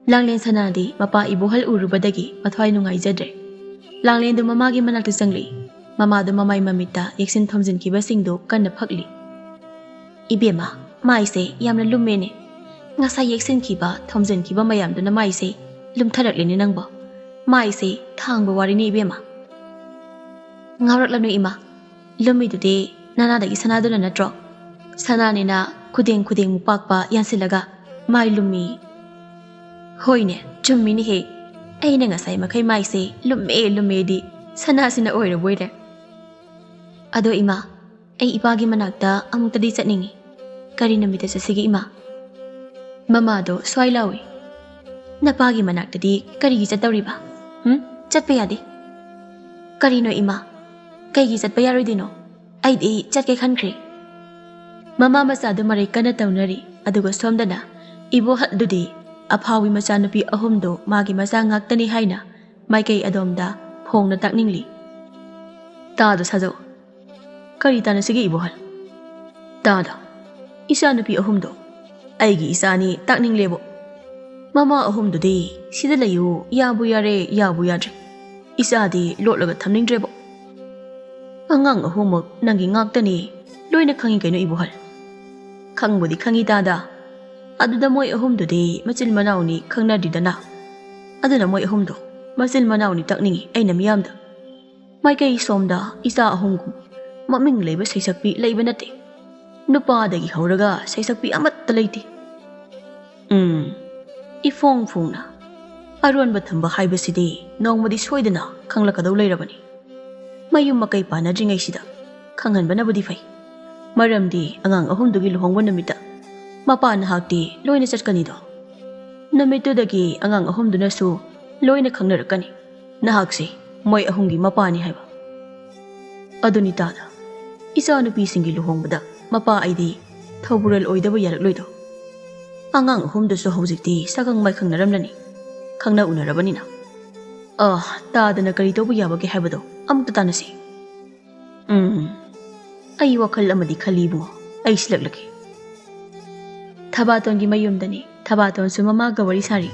Langlen sanadi mapa ibuhal urubadagi mathwai nungai jadre. Langlen du mama gi manakta sangli. Mama du mamai mamita yeksin thomjin ki basing do kanna phakli. Ibema mai se yamna lumene. Ngasa yeksin ki ba thomjin ki ba mayam du na mai se lumtharakli ni nangba. Mai se thangba wari ni ibema. Ngawrak lanu ima. Lumi du de nana dagi sanadu na natro. Sanani na kudeng mupakpa yansilaga mai lumi. Hoine chummi ni he. Aina ngasai makai mai se lumme di sana sina oira boire. Ado ima, ay ipagi manakta amuk tadi satningi. Kari namita sa sige ima. Mamado swai lawi. Napagi manakta di kari gisat daw riba. Chat pa yadi. Kari no ima. Kay gisat pa yaroy dino. Ay di chat kay kankri. Mama masado maray ka na tawnari. Adugo somda na. Ibo hatdo di. Aphawi masanupi ahumdo magi masa ngaktani haina. May kay adomda. Phong na takningli. Tado sazo. Karita na sige ibuhal. Tada. Isa na pi ahumdo. Aigi isa ni takning lebo. Mama ahumdo di. Sida layo. Yabu yare yabu yadre. Isa di lotlaga thamning drebo. Angang ahumok nangi ngaktani. Loy na kangi kayo ibuhal. Kangbo di kangi tada. Aduda moy ahumdo di. Masil manaw ni kang nadidana. Aduna moy ahumdo. Masil manaw ni takningi ay namiyamda. May kay somda isa ahumgum. Maming leba Esei Sakpi leba nate. Nupa dagi hauraga Esei Sakpi amat talayti. Ifong na. Aruan batamba haiba sidi nongmadi soydana kanglakadaw layrabani. Mayum makay pa na dringay sida. Kanghan ba na budi fay. Maramdi angang ahumdugi luhongwa namita. Mapa na hakti loy na satkanido. Namito dagi angang ahumdu na su loy na kangnarakani. Nahagsi moy ahumgi mapa ni haiba. Aduni tada. Isa nupisingi luhongbada mapa ay di thawbural oidaba yarakloido. Angang ahumdo so hawjikti sakang may kang naramlani. Kang na unarabanina. Tada na kari tawba yabagi haibado amukta tanasi. Ay wakal amadi khalibo ay silaglaki. Thabaton gi mayumdani thabaton sumama gawari sari.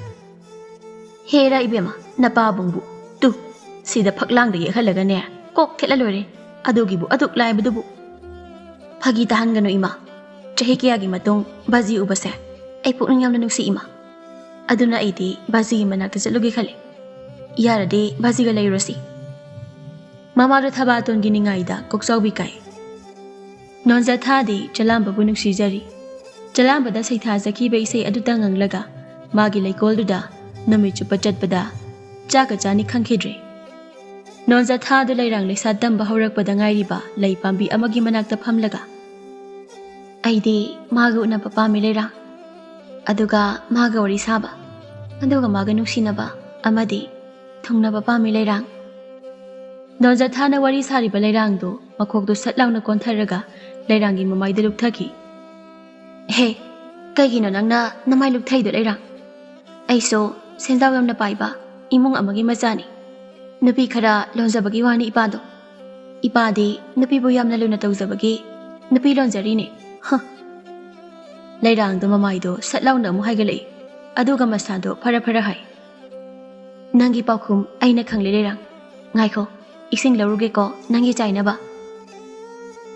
Hera ibema napabungbu tu sida phaklang da yekhalaga ne kok khelalore. Adugibu aduk lai badubu. Phagi tahan gano ima. Chahi kiyagi matong bazi ubase. Ay puknang yam na nungsi ima. Aduna ay di bazi manakta sa lugi khali. Iyara di bazi galay rosi. Mamaro thabaton giningay da koksaw bikay. Nonza tha di jalamba bu nungsi jari. Jalamba da say tha zaki ba isay adutang ang laga. Magi lay koldo da. Nami chupachat pa da. Chaka chani khangkhidre. Nonza tha do layrang lesa damba haurakpada ngairiba lay pambi amagi manakta phamlaga. Aidi maga una papami layrang. Aduga maga wari saba. Aduga maga nungsinaba amadi thungna papami layrang. Nonza tha na wari sariba layrang do makok do satlaw na kontharaga layrangi mamay da lukthaki. He, kaygino nang na namay lukthay do layrang. Ay so, sendaw yam na paiba imong amagi mazani. Napi khara lonjabagi wani ipado. Ipadi napi bo yamna luna tawjabagi napi lonjari ne. Layrang do mamay do satlaw na mo haigalay. Aduga masado para hai. Nangi paukhum ay na khangli layrang. Ngay ko, ising laruge ko nangi chay na ba.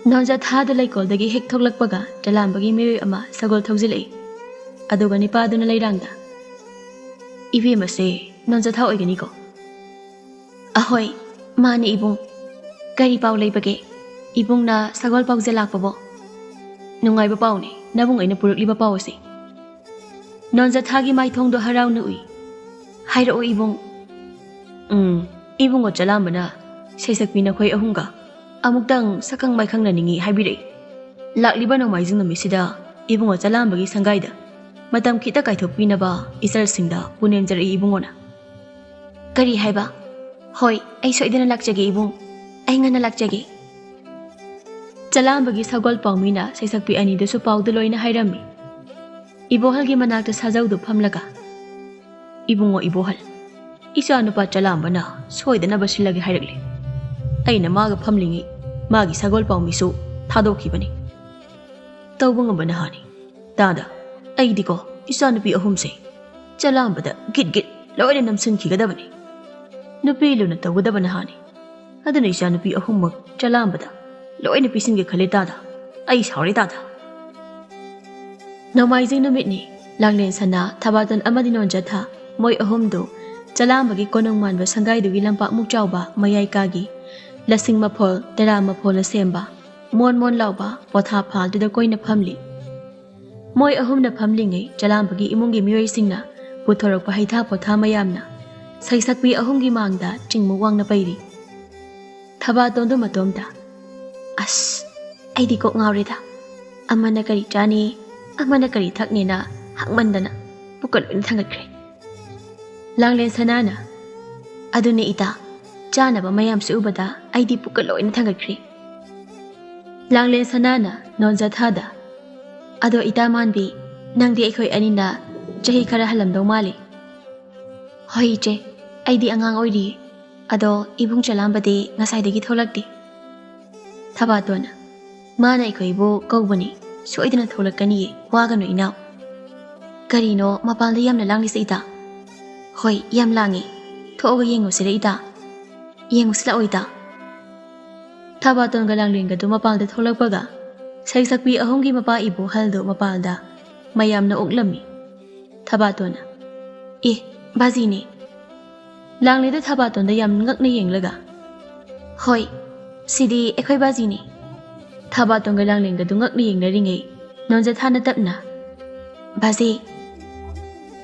Nonja tha do laykol dagi hek thoklakpaga dalambagi meyoy ama sagol thawjilay. Aduga nipado na layrang da. Ibi mase nonja tha oigani ko. Ahoy, mani ibung. Kari pau lay bage. Ibung na sagol pau jalak pabo. Nungay ba pau ni, nabung ay napurukli ba pau si. Nonza thagi may thong do haraw na uy. Hayra o ibung. Ibung o jalamba na. Esei Sakpi na koy ahunga. Amugdang sakang may kang naningi haybire. Lakli ba ng maizing na misida. Ibung o jalamba gi sanggayda. Matam kita kay thokpi na ba isal singda punem jar ibung o na. Kari hayba. Hoy, ay soy din na lakjagi ibong. Ay nga na lakjagi. Chalambagi sagol paumina Esei Sakpi ani desu paudu loina hairami. Ibohalgi manakta sajaudu phamlaga. Ibungo ibohal. Isa nupa chalambana soidana basilagi hairagli. Aina maga phamlingi magi sagol paumisu thadokibani. Tawbunga banahani. Dada, aidiko isa nupi ahumse. Chalambada git loina namsun kigadabani. Nupi luna tawgadabana aduna isa nupi ahummak chalambada loina pisinge khale dada. Ai sauri dada. Nomaizing numitni langlen sana thabaton amadi nonjatha moi ahumdo Chalambagi konong manba sangai dugi lampak mukchauba mayai kagi lasing mapol dara mapol semba mon lauba potha phal du da koina phamli moi ahum na phamli ngai Chalambagi imungi miyoi singna puthorok pa haitha potha mayamna Esei Sakpi Ahumgi mangda chingmu wangna pairi thaba tondu matomda as aidi kok ngaurida amana kari chani amana kari thakni na hakmandana pukal in thangatkre Langlen sanana adune ita chanaba mayam se ubada aidi pukalo in thangatkri Langlen sanana nonjathada ado ita manbi nangdi ekhoi anina chahi khara halamdo mali hoi che aidi angang oiri ado ibung Chalambadi ngasaidagi tholakti thabatona mana ekhoi bo kawbani soidana tholakani wagano inaw karino mapalda yamna langli se ita Hoi, yam langi. Thoga yengu sila ita. Yengu sila oita. Thabaton galang linga do mapalda tholakpaga. Esei Sakpi Ahumgi mapa ibu haldo mapalda. Mayam na uklami. Thabatona. Bazi ni. Langli da thabaton da yam ngak na yenglaga. Hoi, sidi ekhoi bazi ni. Thabaton galang linga do ngak na yengla ringai. Nonjatha na tapna. Bazi.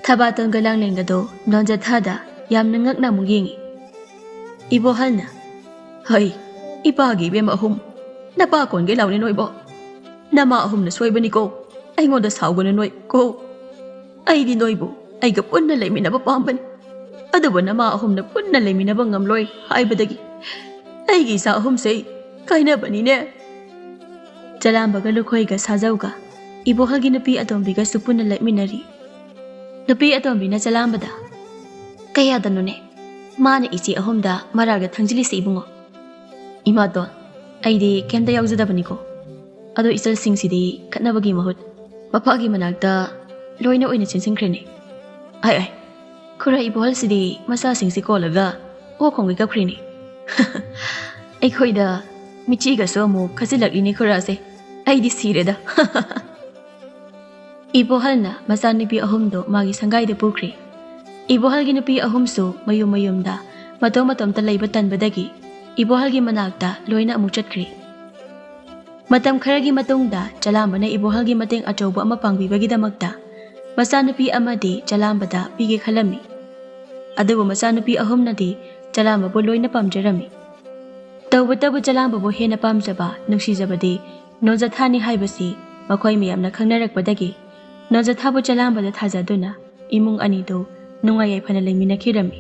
Thabaton galang lenga do nonjathada yamna ngakna muyengi ibohalna hoi ipagi bema ahum napa kon ge lawni noi bo nama ahum na soibani ko ai ngoda saugona noi ko ai di noi bo ai ga punna leimina ba pamban aduba nama ahum na punna leimina ba ngamloi haibadagi ai gi sa ahum sei kaina bani ne Chalamba ga lukhoi ga sajauga ibohalgi napi atombi ga supunna leiminari Napi atombi na Chalambada. Kaya danone, mana isi ahumda maraga thangjili si ibungo. Imaton, aidi kemda yauzadabani ko. Ado isal singsidi katnabagi mahut. Mapagi managda loina oina chinsingkrene. Ai, kura ibohal sidi masa singsi ko laga o kongi kapkrene. Ai khoida michiga so mu khasilakini kura se. Aidi sireda. Ibohalna masanipi ahumdo magi sangai de pukri. Ibohalgi napi ahumsu mayum-mayumda matom talaiba tanbadagi ibohalgi manakta loina amuk chatkri. Matam kharagi matungda Chalambana ibohalgi mateng achauba ama pangbibagidamagta masanipi amadi Chalambada pige khalami. Adubu masanipi ahumnadi Chalamba bo loina pamjarami. Tawbatabu Chalamba bo hena pamjaba nuksijabadi nonjathani haibasi makhoi miyamna khangnarakpadagi Nonjathabu Chalambada thajaduna imung anido nungai yaifana leiminakirami